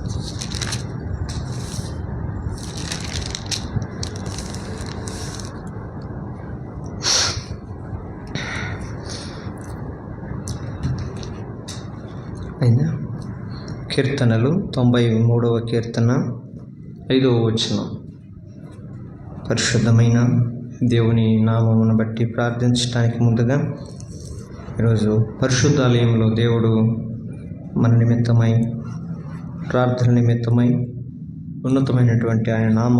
అయినా కీర్తనలు 93వ కీర్తన 5వ వచనం. పరిశుద్ధమైన దేవుని నామమును బట్టి ప్రార్థించడానికి ముందుగా ఈరోజు పరిశుద్ధాలయంలో దేవుడు మన నిమిత్తమై, ప్రార్థన నిమిత్తమై ఉన్నతమైనటువంటి ఆయన నామ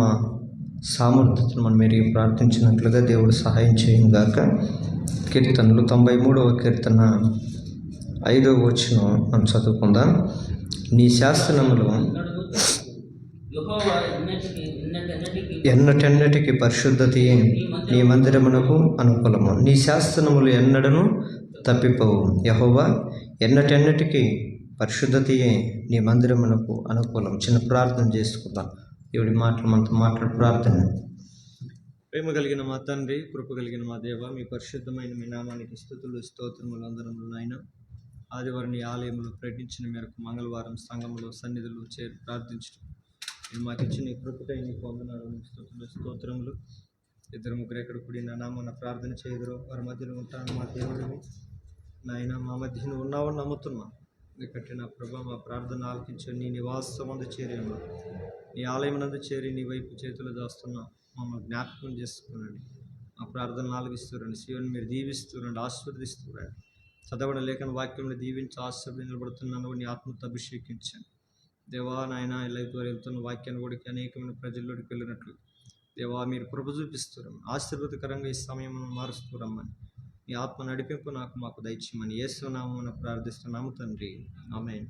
సామర్థ్యతను మనం మెరిగి ప్రార్థించినట్లుగా దేవుడు సహాయం చేయగాక. కీర్తనలు 93వ కీర్తన 5వ వచనం మనం చదువుకుందాం. నీ శాసనములు ఎన్నటెన్నటికి పరిశుద్ధతయే నీ మందిరమునకు అనుకూలము. నీ శాసనములు ఎన్నడను తప్పిపోవు. యెహోవా, ఎన్నటెన్నటికి పరిశుద్ధతయే నీ మందిరమునకు అనుకూలం. చిన్న ప్రార్థన చేసుకుందాం. దేవుడి మాటలు మనతో మాట్లాడు. ప్రార్థన. ప్రేమ కలిగిన మా తండ్రి, కృప కలిగిన మా దేవ, మీ పరిశుద్ధమైన మీ నామానికి స్తుతులు స్తోత్రములు అందరములు నాయన. ఆదివారం నీ ఆలయంలో ప్రకటించిన మేరకు మంగళవారం సంఘములో సన్నిధులు చేరి ప్రార్థించడం నేను మాకు ఇచ్చిన ఈ కృపకై నీకు వందనాలు, స్తుతులు స్తోత్రములు. ఇద్దరు ముగ్గురు ఎక్కడ కూడి నా నామన ప్రార్థన చేయదురో వారి మధ్యలో ఉంటాను. మా దేవుడిని నాయన, మా మధ్యలో ఉన్నావని నమ్ముతున్నాం. ఎందుకంటే నా ప్రభా, మా ప్రార్థన ఆలకించండి. నీ నివాసం అందు చేరేమా, నీ ఆలయం నందు చేరి నీ వైపు చేతులు దాస్తున్నాం. మమ్మల్ని జ్ఞాపకం చేసుకునండి. మా ప్రార్థనలు ఆలకిస్తురండి. శివుని మీరు దీవిస్తురండి, ఆశీర్వదిస్తురండి. చదవడం లేఖన వాక్యంలో దీవించి ఆశీర్వది నిలబడుతున్నాను. నీ ఆత్మతో అభిషేకించండి దేవా. నాయన లైఫ్ ద్వారా వెళ్తున్న వాక్యాన్ని కూడా అనేకమైన ప్రజల్లోకి వెళ్ళినట్లు దేవా మీరు కృప చూపిస్తురమ్మని, ఆశీర్వాదకరంగా ఈ సమయం మారుస్తురమ్మని, నీ ఆత్మ నడిపింపు మాకు దయచేయమని యేసు నామమున ప్రార్థిస్తున్నాము తండ్రి, ఆమేన్.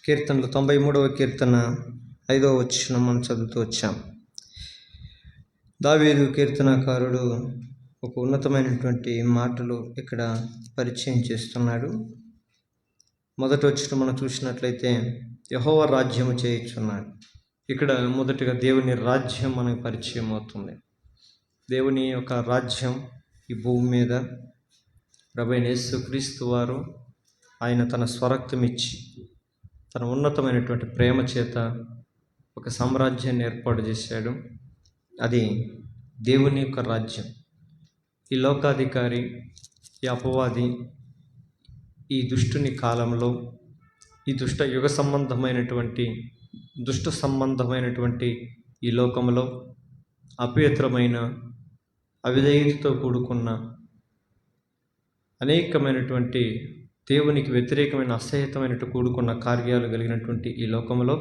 కీర్తనలు 93వ కీర్తన 5వ వచనం మనం చదువుతూ వచ్చాం. దావీదు కీర్తనకారుడు ఒక ఉన్నతమైనటువంటి మాటలు ఇక్కడ పరిచయం చేస్తున్నాడు. మొదటి వచ్చిన మనం చూసినట్లయితే యెహోవా రాజ్యము చేయుచున్నాడు. ఇక్కడ మొదటిగా దేవుని రాజ్యం మనకు పరిచయం అవుతుంది. దేవుని యొక్క రాజ్యం ఈ భూమి మీద ప్రభువైన యేసుక్రీస్తు వారు ఆయన తన స్వరక్తం ఇచ్చి తన ఉన్నతమైనటువంటి ప్రేమ చేత ఒక సామ్రాజ్యాన్ని ఏర్పాటు చేశాడు. అది దేవుని యొక్క రాజ్యం. ఈ లోకాధికారి, ఈ అపవాది, ఈ దుష్టుని కాలంలో, ఈ దుష్ట యుగ సంబంధమైనటువంటి దుష్ట సంబంధమైనటువంటి ఈ లోకంలో అపవిత్రమైన, అవిధేయతతో కూడుకున్న అనేకమైనటువంటి దేవునికి వ్యతిరేకమైన, అసహ్యతమైనట్టు కూడుకున్న కార్యాలు కలిగినటువంటి ఈ లోకంలో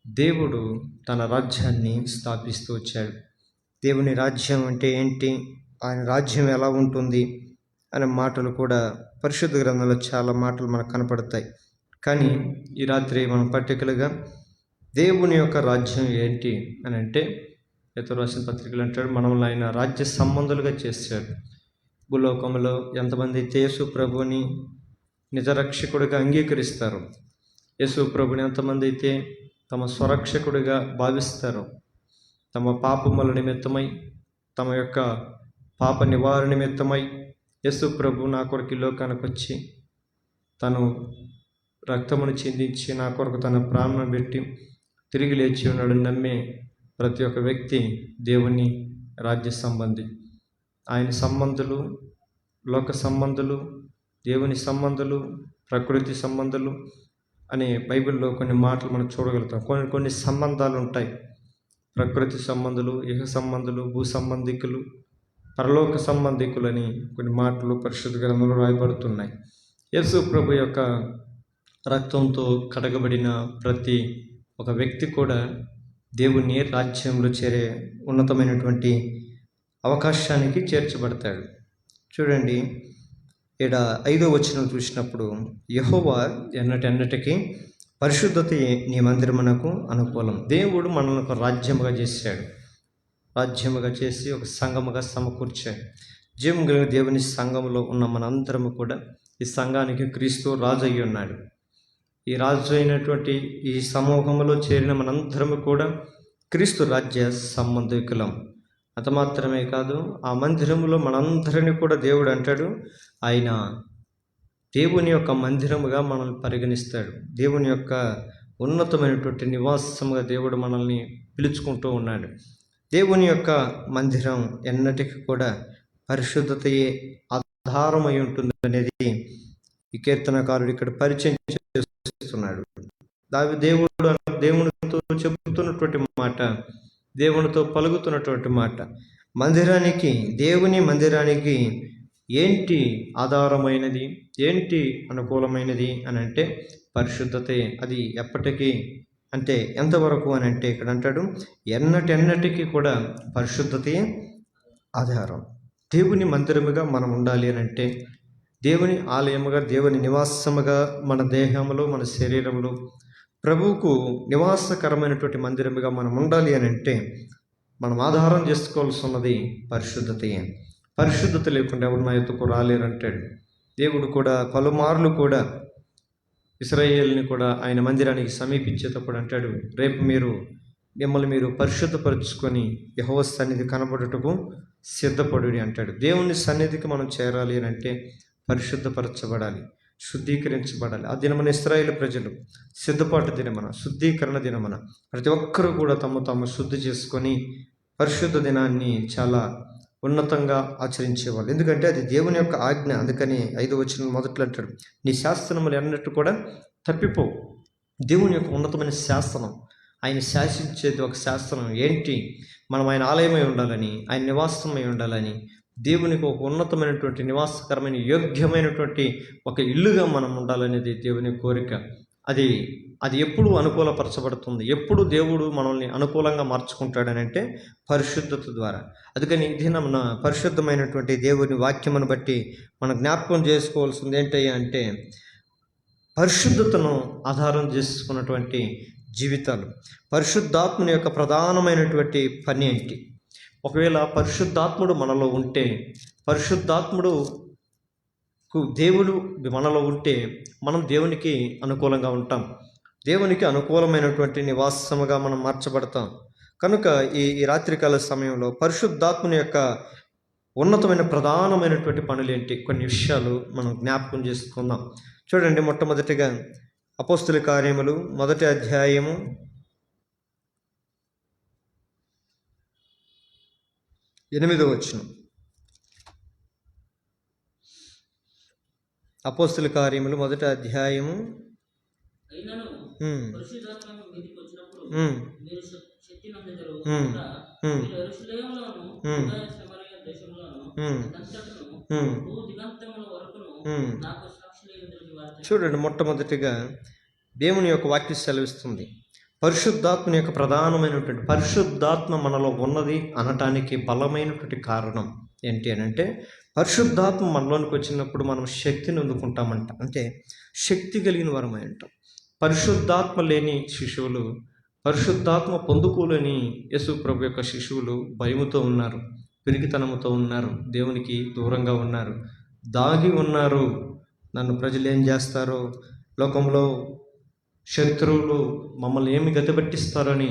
దేవుడు తన రాజ్యాన్ని స్థాపిస్తూ వచ్చాడు. దేవుని రాజ్యం అంటే ఏంటి, ఆయన రాజ్యం ఎలా ఉంటుంది అనే మాటలు కూడా పరిశుద్ధ గ్రంథంలో చాలా మాటలు మనకు కనపడతాయి. కానీ ఈ రాత్రి మనం పర్టికులర్గా దేవుని యొక్క రాజ్యం ఏంటి అని అంటే, ఇతర రాసిన పత్రికలు అంటాడు, మనల్ని ఆయన రాజ్య సంబంధులుగా చేశాడు. భూలోకంలో ఎంతమంది అయితే యేసు ప్రభుని నిజరక్షకుడిగా అంగీకరిస్తారు, యేసు ప్రభుని ఎంతమంది అయితే తమ స్వరక్షకుడిగా భావిస్తారు, తమ పాపముల నిమిత్తమై, తమ యొక్క పాప నివారణ నిమిత్తమై యేసు ప్రభు నా కొరకు ఈ లోకానికి వచ్చి తను రక్తమును చిందించి నా కొరకు తన ప్రాణం పెట్టి తిరిగి లేచి ఉన్నాడు నమ్మే ప్రతి ఒక్క వ్యక్తి దేవుని రాజ్య సంబంధి. ఆయన సంబంధులు, లోక సంబంధులు, దేవుని సంబంధులు, ప్రకృతి సంబంధులు అనే బైబిల్లో కొన్ని మాటలు మనం చూడగలుగుతాం. కొన్ని సంబంధాలు ఉంటాయి. ప్రకృతి సంబంధులు, ఇహ సంబంధులు, భూ సంబంధికులు, పరలోక సంబంధికులు అని కొన్ని మాటలు పరిశుద్ధ గ్రంథంలో రాయబడుతున్నాయి. యేసు ప్రభు యొక్క రక్తంతో కడగబడిన ప్రతి ఒక వ్యక్తి కూడా దేవుని రాజ్యంలో చేరే ఉన్నతమైనటువంటి అవకాశానికి చేర్చబడతాడు. చూడండి, ఇక్కడ 5వ వచనం చూసినప్పుడు యెహోవా ఎన్నటెన్నటికి పరిశుద్ధత నీ మందిరమునకు అనుకూలం. దేవుడు మనల్ని ఒక రాజ్యముగా చేశాడు. రాజ్యముగా చేసి ఒక సంఘముగా సమకూర్చాడు. జీవం కలిగిన దేవుని సంఘములో ఉన్న మనందరము కూడా ఈ సంఘానికి క్రీస్తు రాజు అయి ఉన్నాడు. ఈ రాజు అయినటువంటి ఈ సమూహంలో చేరిన మనందరము కూడా క్రీస్తు రాజ్య సంబంధికులం. అంత మాత్రమే కాదు, ఆ మందిరంలో మనందరినీ కూడా దేవుడు అంటాడు ఆయన దేవుని యొక్క మందిరముగా మనల్ని పరిగణిస్తాడు. దేవుని యొక్క ఉన్నతమైనటువంటి నివాసముగా దేవుడు మనల్ని పిలుచుకుంటూ ఉన్నాడు. దేవుని యొక్క మందిరం ఎన్నటికీ కూడా పరిశుద్ధతయే ఆధారమై ఉంటుంది అనేది ఈ కీర్తనకారుడు ఇక్కడ పరిచయం చేస్తున్నాడు. దేవునితో చెబుతున్నటువంటి మాట, దేవునితో పలుకుతున్నటువంటి మాట. దేవుని మందిరానికి ఏంటి ఆధారమైనది, ఏంటి అనుకూలమైనది అని అంటే పరిశుద్ధతే. అది ఎప్పటికీ అంటే ఎంతవరకు అని అంటే ఇక్కడ అంటాడు, ఎన్నటికీ కూడా పరిశుద్ధతే ఆధారం. దేవుని మందిరముగా మనం ఉండాలి అని అంటే, దేవుని ఆలయముగా, దేవుని నివాసముగా మన దేహంలో, మన శరీరంలో ప్రభువుకు నివాసకరమైనటువంటి మందిరముగా మనం ఉండాలి అని అంటే మనం ఆధారం చేసుకోవాల్సి ఉన్నది పరిశుద్ధతయే. పరిశుద్ధత లేకుండా ఎవరు నా ఎత్తుకు రాలేరంటాడు. దేవుడు కూడా పలుమార్లు కూడా ఇశ్రాయేలుని కూడా ఆయన మందిరానికి సమీపించేటప్పుడు అంటాడు, రేపు మిమ్మల్ని మీరు పరిశుద్ధపరుచుకొని యెహోవా సన్నిధి కనబడుటకు సిద్ధపడుడి అంటాడు. దేవుని సన్నిధికి మనం చేరాలి అని అంటే పరిశుద్ధపరచబడాలి, శుద్ధీకరించబడాలి. ఆ దినమున ఇశ్రాయేలు ప్రజలు సిద్ధపాటు దినమున, శుద్ధీకరణ దినమున ప్రతి ఒక్కరూ కూడా తాము శుద్ధి చేసుకొని పరిశుద్ధ దినాన్ని చాలా ఉన్నతంగా ఆచరించేవాళ్ళు. ఎందుకంటే అది దేవుని యొక్క ఆజ్ఞ. అందుకని 5వ వచనం మొదట్లో అంటాడు, నీ శాస్త్రములు అన్నట్టు కూడా తప్పిపోవు. దేవుని యొక్క ఉన్నతమైన శాస్త్రం, ఆయన శాసించేది ఒక శాస్త్రం ఏంటి? మనం ఆయన ఆలయమై ఉండాలని, ఆయన నివాసమై ఉండాలని, దేవునికి ఒక ఉన్నతమైనటువంటి నివాసకరమైన యోగ్యమైనటువంటి ఒక ఇల్లుగా మనం ఉండాలనేది దేవుని కోరిక. అది ఎప్పుడు అనుకూలపరచబడుతుంది, ఎప్పుడు దేవుడు మనల్ని అనుకూలంగా మార్చుకుంటాడని అంటే పరిశుద్ధత ద్వారా. అందుకని ఇది మన పరిశుద్ధమైనటువంటి దేవుని వాక్యమును బట్టి మనం జ్ఞాపకం చేసుకోవాల్సింది ఏంటయ్యా అంటే పరిశుద్ధతను ఆధారం చేసుకున్నటువంటి జీవితాలు. పరిశుద్ధాత్మని యొక్క ప్రధానమైనటువంటి పని ఏంటి? ఒకవేళ పరిశుద్ధాత్ముడు మనలో ఉంటే, దేవుడు మనలో ఉంటే మనం దేవునికి అనుకూలంగా ఉంటాం, దేవునికి అనుకూలమైనటువంటి నివాసముగా మనం మార్చబడతాం. కనుక ఈ రాత్రికాల సమయంలో పరిశుద్ధాత్మని యొక్క ఉన్నతమైన ప్రధానమైనటువంటి పనులేంటి, కొన్ని విషయాలు మనం జ్ఞాపకం చేసుకుందాం. చూడండి, మొట్టమొదటిగా అపోస్తుల కార్యములు 1వ అధ్యాయము 8వ వచనం. అపోస్తుల కార్యములు 1వ అధ్యాయము 8వ చూడండి, మొట్టమొదటిగా దేవుని యొక్క వాక్యం సెలవిస్తుంది, పరిశుద్ధాత్మని యొక్క ప్రధానమైనటువంటి పరిశుద్ధాత్మ మనలో ఉన్నది అనటానికి బలమైనటువంటి కారణం ఏంటి అని అంటే పరిశుద్ధాత్మ మనలోనికి వచ్చినప్పుడు మనం శక్తిని అందుకుంటామంట. అంటే శక్తి కలిగిన వరమై ఉంటాం. పరిశుద్ధాత్మ లేని శిశువులు, పరిశుద్ధాత్మ పొందుకోలేని యేసు ప్రభు యొక్క శిశువులు భయముతో ఉన్నారు, పిరికితనముతో ఉన్నారు, దేవునికి దూరంగా ఉన్నారు, దాగి ఉన్నారు. నన్ను ప్రజలు ఏం చేస్తారో, లోకంలో శత్రువులు మమ్మల్ని ఏమి గతిపట్టిస్తారని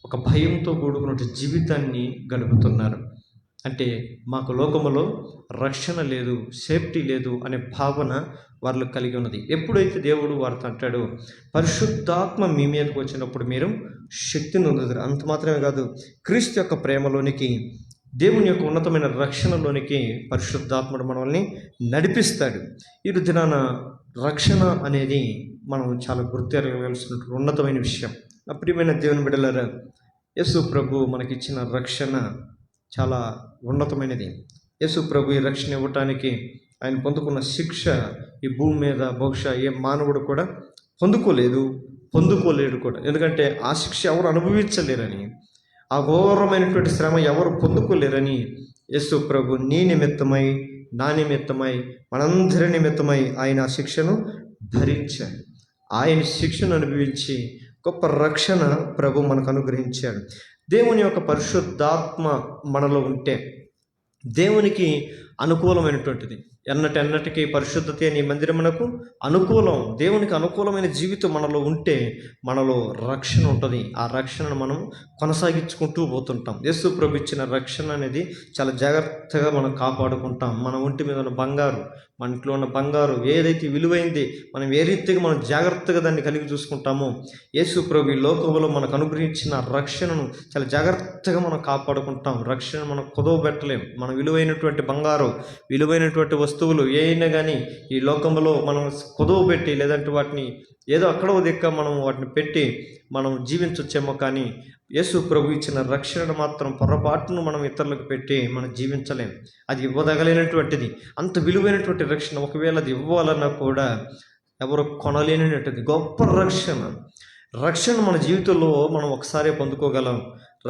ఒక భయంతో కూడుకున్న జీవితాన్ని గడుపుతున్నారు. అంటే మాకు లోకములో రక్షణ లేదు, సేఫ్టీ లేదు అనే భావన వాళ్ళు కలిగి ఉన్నది. ఎప్పుడైతే దేవుడు వారితో అంటాడో పరిశుద్ధాత్మ మీ మీదకి వచ్చినప్పుడు మీరు శక్తిని పొందుతారు. అంత మాత్రమే కాదు, క్రీస్తు యొక్క ప్రేమలోనికి, దేవుని యొక్క ఉన్నతమైన రక్షణలోనికి పరిశుద్ధాత్ముడు మనల్ని నడిపిస్తాడు. ఈ దినాన రక్షణ అనేది మనం చాలా గుర్తెరగవలసినటువంటి ఉన్నతమైన విషయం. ప్రియమైన దేవుని బిడ్డలారా, యేసు ప్రభు మనకిచ్చిన రక్షణ చాలా ఉన్నతమైనది. యేసు ప్రభు ఈ రక్షణ ఇవ్వటానికి ఆయన పొందుకున్న శిక్ష ఈ భూమి మీద బహుశా ఏ మానవుడు కూడా పొందుకోలేడు కూడా. ఎందుకంటే ఆ శిక్ష ఎవరు అనుభవించలేరని, ఆ ఘోరమైనటువంటి శ్రమ ఎవరు పొందుకోలేరని యేసు ప్రభు నీ నిమిత్తమై, నా నిమిత్తమై, మనందరి నిమిత్తమై ఆయన ఆ శిక్షను భరించాడు. ఆయన శిక్షను అనుభవించి గొప్ప రక్షణ ప్రభు మనకు అనుగ్రహించాడు. దేవుని యొక్క పరిశుద్ధాత్మ మనలో ఉంటే దేవునికి అనుకూలమైనటువంటిది. ఎన్నటికీ పరిశుద్ధత నీ మందిరమునకు అనుకూలం. దేవునికి అనుకూలమైన జీవితం మనలో ఉంటే మనలో రక్షణ ఉంటుంది. ఆ రక్షణను మనం కొనసాగించుకుంటూ పోతుంటాం. యేసు ప్రభు ఇచ్చిన రక్షణ అనేది చాలా జాగ్రత్తగా మనం కాపాడుకుంటాం. మన ఒంటి మీద ఉన్న బంగారు, మన ఇంట్లో ఉన్న బంగారు ఏదైతే విలువైంది మనం ఏ రీతిగా మనం జాగ్రత్తగా దాన్ని కలిగి చూసుకుంటామో, యేసు ప్రభు ఈ లోకంలో మనకు అనుగ్రహించిన రక్షణను చాలా జాగ్రత్తగా మనం కాపాడుకుంటాం. రక్షణ మనం కుదవబెట్టలేం. మన విలువైనటువంటి బంగారు, విలువైనటువంటి వస్తువులు ఏ అయినా కానీ ఈ లోకంలో మనం కుదవబెట్టి, లేదంటే వాటిని ఏదో అక్కడో దిక్క మనం వాటిని పెట్టి మనం జీవించవచ్చేమో, కానీ యేసు ప్రభు ఇచ్చిన రక్షణను మాత్రం పొరపాటును మనం ఇతరులకు పెట్టి మనం జీవించలేం. అది ఇవ్వదగలేనటువంటిది, అంత విలువైనటువంటి రక్షణ. ఒకవేళ అది ఇవ్వాలన్నా కూడా ఎవరు కొనలేనటువంటిది గొప్ప రక్షణ. రక్షణ మన జీవితంలో మనం ఒకసారే పొందుకోగలం.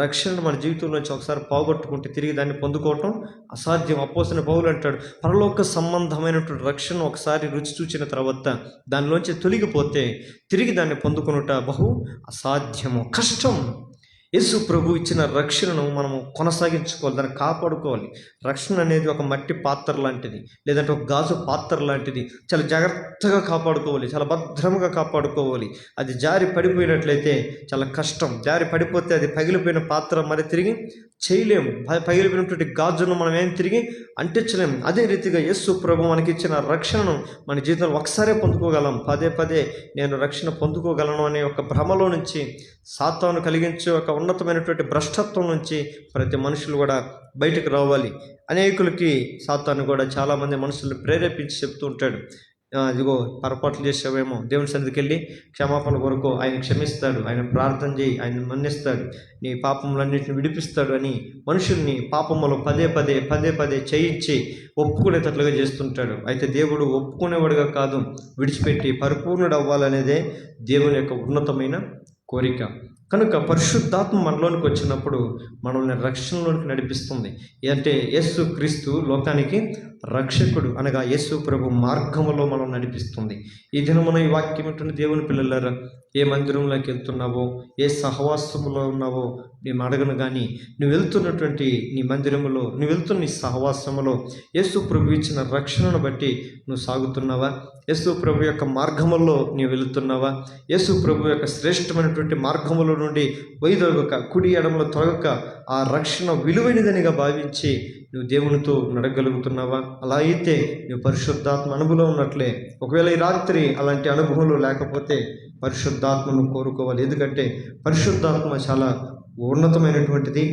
రక్షణ మన జీవితంలో నుంచి ఒకసారి పోగొట్టుకుంటే తిరిగి దాన్ని పొందుకోవటం అసాధ్యం. అపోస్తలుడైన పౌలు అంటాడు, పరలోక సంబంధమైనటువంటి రక్షణ ఒకసారి రుచి చూచిన తర్వాత దానిలోంచి తొలగిపోతే తిరిగి దాన్ని పొందుకొనుట బహు అసాధ్యము, కష్టం. యేసు ప్రభు ఇచ్చిన రక్షణను మనము కొనసాగించుకోవాలి, దాన్ని కాపాడుకోవాలి. రక్షణ అనేది ఒక మట్టి పాత్ర లాంటిది, లేదంటే ఒక గాజు పాత్ర లాంటిది. చాలా జాగ్రత్తగా కాపాడుకోవాలి, చాలా భద్రంగా కాపాడుకోవాలి. అది జారి పడిపోయినట్లయితే చాలా కష్టం. జారి పడిపోతే అది పగిలిపోయిన పాత్ర మరి తిరిగి చేయలేము. పగిలిపోయినటువంటి గాజును మనం ఏం తిరిగి అంటించలేము. అదే రీతిగా యేసు ప్రభు మనకి ఇచ్చిన రక్షణను మన జీవితంలో ఒకసారే పొందుకోగలం. పదే పదే నేను రక్షణ పొందుకోగలను అనే ఒక భ్రమలో నుంచి, సాతాను కలిగించే ఒక ఉన్నతమైనటువంటి భ్రష్టత్వం నుంచి ప్రతి మనుషులు కూడా బయటకు రావాలి. అనేకులకి సాతాను కూడా చాలామంది మనుషుల్ని ప్రేరేపించి చెప్తూ ఉంటాడు, ఇదిగో పొరపాట్లు చేసావేమో, దేవుని సన్నిధికి వెళ్ళి క్షమాపణ కొరకు ఆయన క్షమిస్తాడు, ఆయన ప్రార్థన చేయి, ఆయన మన్నిస్తాడు, నీ పాపములన్నింటిని విడిపిస్తాడు అని మనుషుల్ని పాపములు పదే పదే చేయించి ఒప్పుకునేటట్లుగా చేస్తుంటాడు. అయితే దేవుడు ఒప్పుకునేవాడుగా కాదు, విడిచిపెట్టి పరిపూర్ణుడు అవ్వాలనేదే దేవుని యొక్క ఉన్నతమైన కోరిక. కనుక పరిశుద్ధాత్మ మనలోనికి వచ్చినప్పుడు మనల్ని రక్షణలోనికి నడిపిస్తుంది. అంటే యేసు క్రీస్తు లోకానికి రక్షకుడు అనగా యేసు ప్రభు మార్గములో మనం నడిపిస్తుంది. ఈ దినమున ఈ వాక్యం ఉంటున్న దేవుని పిల్లలారా, ఏ మందిరంలోకి వెళ్తున్నావో, ఏ సహవాసములో ఉన్నావో నేను అడగను, కానీ నువ్వు వెళ్తున్నటువంటి నీ మందిరములో, నువ్వు వెళ్తున్న నీ సహవాసములో యేసు ప్రభు ఇచ్చిన రక్షణను బట్టి నువ్వు సాగుతున్నావా? యేసు ప్రభు యొక్క మార్గములో నీవు వెళుతున్నావా? యేసు ప్రభు యొక్క శ్రేష్టమైనటువంటి మార్గములో నుండి వైదొలగక, కుడి ఎడమలో తొలగక ఆ రక్షణ విలువైనదనిగా భావించి నువ్వు దేవునితో నడగలుగుతున్నావా? అలా అయితే నువ్వు పరిశుద్ధాత్మ అనుభవం ఉన్నట్లే. ఒకవేళ ఈ రాత్రి అలాంటి అనుభవంలో లేకపోతే పరిశుద్ధాత్మను కోరుకోవాలి. ఎందుకంటే పరిశుద్ధాత్మ చాలా ఉన్నతమైనటువంటిది,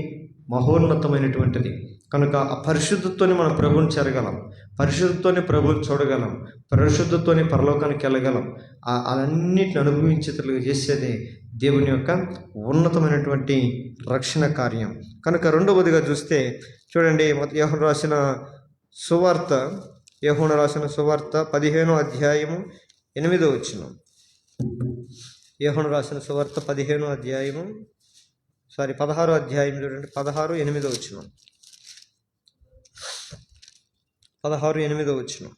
మహోన్నతమైనటువంటిది. కనుక ఆ పరిశుద్ధతోనే మనం ప్రభువుని చేరగలం, పరిశుద్ధతోనే ప్రభువుని చూడగలం, పరిశుద్ధతోనే పరలోకానికి వెళ్ళగలం. అన్నిటిని అనుభవించేటట్లుగా చేసేదే దేవుని యొక్క ఉన్నతమైనటువంటి రక్షణ కార్యం. కనుక రెండవదిగా చూస్తే చూడండి, యోహాను రాసిన సువార్త 15వ అధ్యాయము 8వ వచనం. యోహాను రాసిన సువార్త 16వ అధ్యాయము 16వ అధ్యాయం చూడండి, 16:8 వచనం. 16:8 వచనం.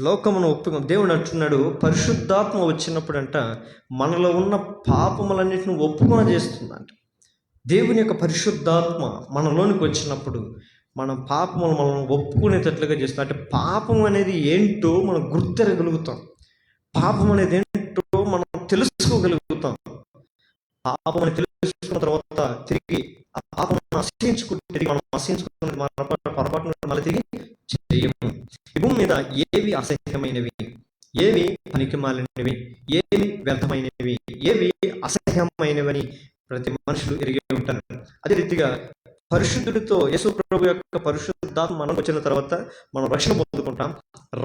లోకమును ఒప్పుకో. దేవుడు అంటున్నాడు, పరిశుద్ధాత్మ వచ్చినప్పుడు అంట మనలో ఉన్న పాపములన్నిటిని ఒప్పుకొన చేస్తుందంట. దేవుని యొక్క పరిశుద్ధాత్మ మనలోనికి వచ్చినప్పుడు మనం పాపములు మనం ఒప్పుకునేటట్లుగా చేస్తాం. అంటే పాపం అనేది ఏంటో మనం గుర్తెరగలుగుతాం, పాపం అనేది ఏంటో మనం తెలుసుకోగలుగుతాం. పాపం అని తెలుసుకున్న తర్వాత తిరిగి ఆ పాపం అసహించుకుంటే మనం అసహించుకున్నది పొరపాటు మళ్ళీ తిరిగి చేయము. ఈ భూమి మీద ఏవి అసహ్యమైనవి, ఏవి పనికిమాలినవి, ఏవి వ్యర్థమైనవి, ఏవి అసహ్యమైనవని ప్రతి మనుషులు ఎరిగి ఉంటారు. అదే రీతిగా పరిశుద్ధుడితో యేసు ప్రభు యొక్క పరిశుద్ధాత్మ మనకు వచ్చిన తర్వాత మనం రక్షణ పొందుకుంటాం.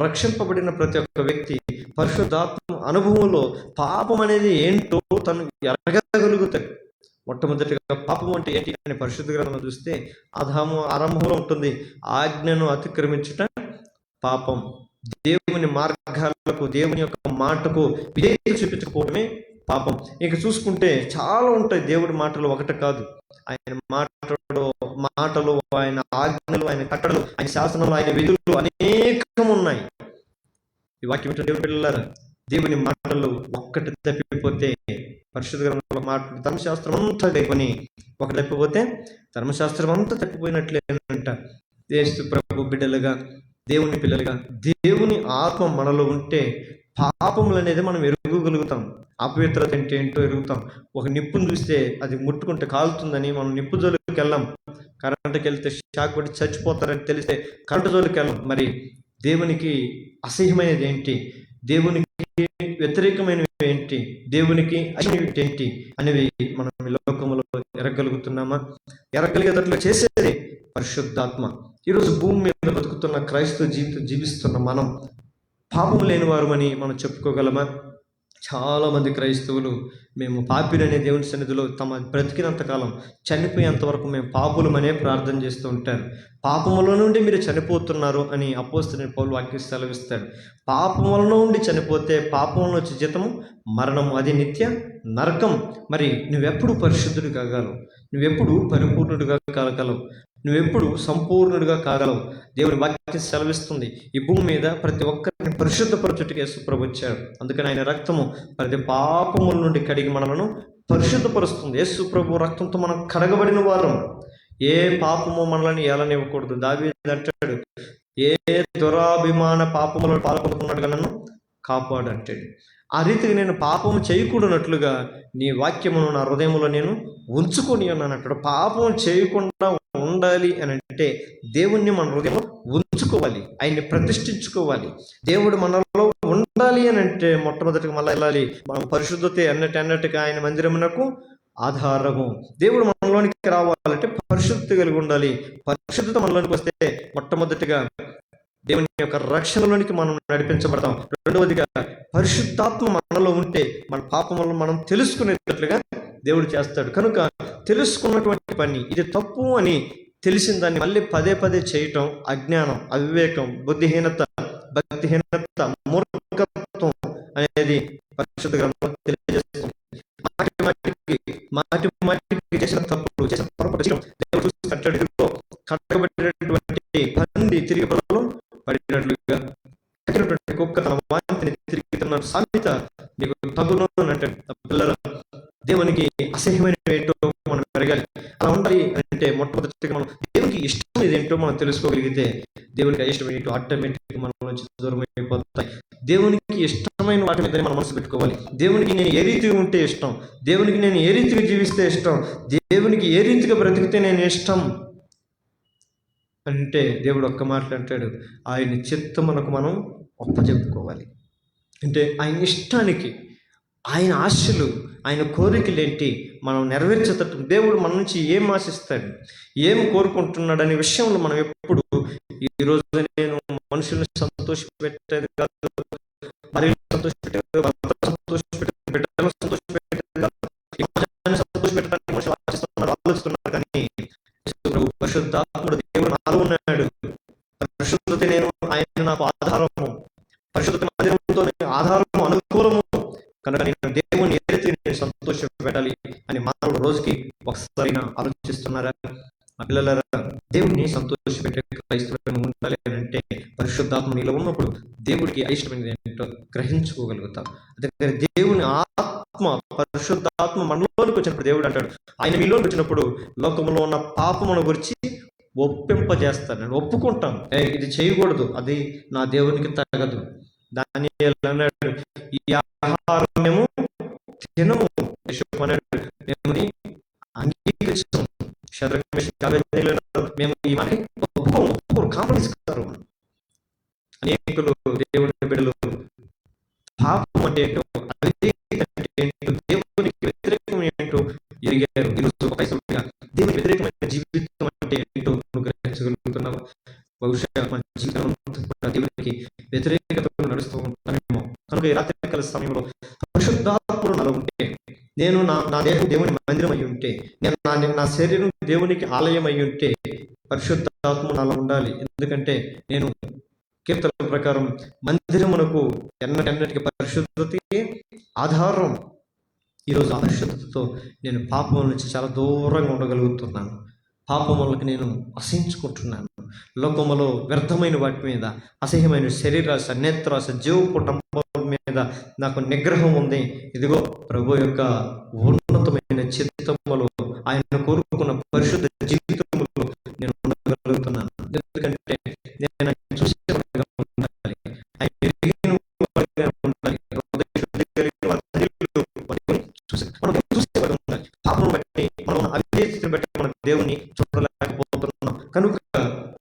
రక్షింపబడిన ప్రతి ఒక్క వ్యక్తి పరిశుద్ధాత్మ అనుభవంలో పాపం అనేది ఏంటో తను ఎరగగలుగుతాడు. మొట్టమొదటిగా పాపం అంటే ఏంటి అని పరిశుద్ధ గ్రంథంలో చూస్తే ఆరంభంలో ఉంటుంది, ఆజ్ఞను అతిక్రమించుట పాపం. దేవుని మార్గాలకు, దేవుని యొక్క మాటకు విధేయత చూపించకపోవడమే పాపం. ఇక చూసుకుంటే చాలా ఉంటాయి దేవుడి మాటలు, ఒకటి కాదు. ఆయన మాటలు, ఆయన ఆజ్ఞలు, ఆయన కట్టడలు, ఆయన శాసనాలు, ఆయన విధులు అనేకం ఉన్నాయి. ఈ వాక్యం దేవుడి పిల్లలారా, దేవుని మాటలు ఒక్కటి తప్పిపోతే పరిశుద్ధ గ్రంథంలో మాటలు ధర్మశాస్త్రం అంతా అయిపోయి ఒకటి తప్పిపోతే ధర్మశాస్త్రం అంతా తప్పిపోయినట్లేనంట. యేసు ప్రభు బిడ్డలుగా, దేవుని పిల్లలుగా, దేవుని ఆత్మ మనలో ఉంటే పాపములు అనేది మనం ఎరుగగలుగుతాం. అపవిత్రత అంటే ఏంటో ఎరుగుతాం. ఒక నిప్పును చూస్తే అది ముట్టుకుంటే కాలుతుందని మనం నిప్పు జోలికి వెళ్ళాం. కరెంటుకి వెళ్తే షాక్ పడి చచ్చిపోతారని తెలిస్తే కరెంటు జోలికి వెళ్ళాం. మరి దేవునికి అసహ్యమైనది ఏంటి, దేవునికి వ్యతిరేకమైనవి ఏంటి, దేవునికి అసహ్యమైనవి ఏంటి అనేవి మనం ఈ లోకంలో ఎరగలుగుతున్నామా? ఎరగలిగేటట్లు చేసేది పరిశుద్ధాత్మ. ఈరోజు భూమి మీద బతుకుతున్న క్రైస్తవ జీవితం జీవిస్తున్న మనం పాపము లేని వారమని మనం చెప్పుకోగలమా? చాలామంది క్రైస్తవులు మేము పాపిననే దేవుని సన్నిధిలో తమ బ్రతికినంత కాలం, చనిపోయేంత వరకు మేము పాపులమనే ప్రార్థన చేస్తూ ఉంటారు. పాపముల నుండి మీరు చనిపోతున్నారు అని అపోస్తలుడైన పౌలు వాక్యం సెలవిస్తాడు. పాపముల నుండి చనిపోతే పాపంలో వచ్చే జీతము మరణము, అది నిత్య నరకం. మరి నువ్వెప్పుడు పరిశుద్ధుడు కాగలవు? నువ్వెప్పుడు పరిపూర్ణుడిగా కాగలవు? నువ్వెప్పుడు సంపూర్ణుడిగా కాగలవు? దేవుని వాక్యం సెలవిస్తుంది, ఈ భూమి మీద ప్రతి ఒక్కరిని పరిశుద్ధపరచుటకు యేసు ప్రభు వచ్చాడు. అందుకని ఆయన రక్తము ప్రతి పాపముల నుండి కడిగి మనలను పరిశుద్ధపరుస్తుంది. యేసు ప్రభు రక్తంతో మనం కడగబడిన వారం. ఏ పాపము మనల్ని ఏలనివ్వకూడదు. దావీదు అంటాడు, ఏ దురాభిమాన పాపములను పాల్పడుకున్నట్టుగా నన్ను కాపాడు అంటాడు. ఆ రీతికి నేను పాపము చేయకూడనట్లుగా నీ వాక్యమును నా హృదయంలో నేను ఉంచుకొని ఉన్నాను అంటాడు. పాపం చేయకుండా ఉండాలి అని అంటే దేవుణ్ణి మన హృదయంలో ఉంచుకోవాలి, ఆయన్ని ప్రతిష్ఠించుకోవాలి. దేవుడు మనలో ఉండాలి అని అంటే మొట్టమొదటిగా మళ్ళీ వెళ్ళాలి మనం పరిశుద్ధత అన్నట్టుగా ఆయన మందిరమునకు ఆధారము. దేవుడు మనలోనికి రావాలంటే పరిశుద్ధత కలిగి ఉండాలి. పరిశుద్ధత మనలోనికి వస్తే మొట్టమొదటిగా దేవుని యొక్క రక్షణలోనికి మనం నడిపించబడతాం. రెండవదిగా పరిశుద్ధాత్మ మనలో ఉంటే మన పాపములను మనం తెలుసుకునేటట్లుగా దేవుడు చేస్తాడు. కనుక తెలుసుకున్నటువంటి పని ఇది తప్పు అని తెలిసిన దాన్ని మళ్ళీ పదే పదే చేయటం అజ్ఞానం, అవివేకం, బుద్ధిహీనత, భక్తిహీనత, మూర్ఖత్వం అనేది పరిశుద్ధ గ్రంథం తెలియజేస్తుంది. మాటి మాటికి చేసిన తప్పులు, చేసిన పొరపాటు దేవుడు చూసి కట్టబడినటువంటి పంది తిరిగి పొలంలో పడినట్లుగా, కట్టినటువంటి కుక్క తన వాంతిని తిరిగి తన సామెత మీకు తగును అని అంటాడు. పిల్లల దేవునికి అసహ్యమైన ఏంటో మనం పెరగాలి. అలా ఉండాలి అంటే మొట్టమొదటిగా మనం దేవునికి ఇష్టం ఏంటో మనం తెలుసుకోగలిగితే దేవునికి ఇష్టం ఏంటో ఆటోమేటిక్ మన నుంచి దూరం అయిపోతాయి. దేవునికి ఇష్టమైన వాటి మీద మనం మనసు పెట్టుకోవాలి. దేవునికి నేను ఏ రీతిగా ఉంటే ఇష్టం, దేవునికి నేను ఏ రీతిగా జీవిస్తే ఇష్టం, దేవునికి ఏ రీతిగా బ్రతికితే నేను ఇష్టం అంటే దేవుడు ఒక్క మాటలు అంటాడు, ఆయన చిత్తమునకు మనం ఒప్పజెప్పుకోవాలి. అంటే ఆయన ఇష్టానికి, ఆయన ఆశలు, ఆయన కోరికలు ఏంటి మనం నెరవేర్చేటట్టు దేవుడు మన నుంచి ఏం ఆశిస్తాడు, ఏం కోరుకుంటున్నాడు అనే విషయంలో మనం ఎప్పుడు, ఈరోజు నేను మనుషుల్ని సంతోషపెట్టేది కాదు, భార్యను సంతోషపెట్టేది కాదు, భర్తను సంతోషపెట్టేది, బిడ్డలను సంతోషపెట్టేది కాదు, సంతోషపెట్టడానికి మనుషులు ఆలోచిస్తున్నారు. కానీ పరిశుద్ధాత్ముడు దేవుడు నాలో ఉన్నాడు. పరిశుద్ధత నేను ఆయన నాకు ఆధారము, పరిశుద్ధత మందిరంతో ఆధారము, అనుకూలము. కనుక నేను దేవుని ఏదైతే నేను సంతోష పెట్టాలి అని మానవుడు రోజుకి ఒకసారి ఆలోచిస్తున్నారా? ఆ పిల్లలారా, దేవుడిని సంతోష పెట్టే క్రైస్తవులను ఉండాలి అని అంటే పరిశుద్ధాత్మ నీలో ఉన్నప్పుడు దేవుడికి అయిష్టమైనది ఏంటో గ్రహించుకోగలుగుతాం. అందుకని దేవుని ఆత్మ, పరిశుద్ధాత్మ మనలోనికి వచ్చినప్పుడు దేవుడు అంటాడు, ఆయన మీలోకి వచ్చినప్పుడు లోకంలో ఉన్న పాపమును గురించి ఒప్పింపజేస్తాడు. నేను ఒప్పుకుంటాం, ఇది చేయకూడదు, అది నా దేవునికి తగదు. దాన్ని అన్నాడు, ఈ ఆహారం మేము తినము, మేము అంగీకరిస్తాం. మేము ఈ మాట ఒప్పుకోము, కాంప్రమైజ్ కాదు. అనేకులు దేవుని బిడ్డలు పాపం అంటే ఏంటో, దేవునికి వ్యతిరేకం ఏంటో ఎరిగారు. దేవునికి వ్యతిరేకమైన జీవితం అంటే ఏంటో నువ్వు గ్రహించగలుగుతున్నావు. బహుశా మన జీవితం దేవునికి వ్యతిరేకతను నడుస్తూ ఉంటామేమో. కనుక ఈ రాత్రికాల సమయంలో పరిశుద్ధాత్ముడు నాలో ఉంటే, నేను నా దేహం దేవుని మందిరం అయి ఉంటే, నేను నా శరీరం దేవునికి ఆలయం అయి ఉంటే పరిశుద్ధాత్ముడు నాలో ఉండాలి. ఎందుకంటే నేను కీర్తన ప్రకారం మందిరమునకు ఎన్నటికి పరిశుద్ధతకి ఆధారం. ఈరోజు అపరిశుద్ధతతో నేను పాపం నుంచి చాలా దూరంగా ఉండగలుగుతున్నాను. పాపములకు నేను అసహించుకుంటున్నాను. లోకములో వ్యర్థమైన వాటి మీద, అసహ్యమైన శరీరాశ, నేత్రాశ, జీవపుటంబం మీద నాకు నిగ్రహం ఉంది. ఇదిగో ప్రభు యొక్క ఉన్నతమైన చిత్తములో, ఆయన కోరుకున్న పరిశుద్ధ జీవితంలో నేను ఉండగలుగుతున్నాను. ఎందుకంటే నేను చూసే ఉండాలి, ఆయన ఉండాలి, కనుక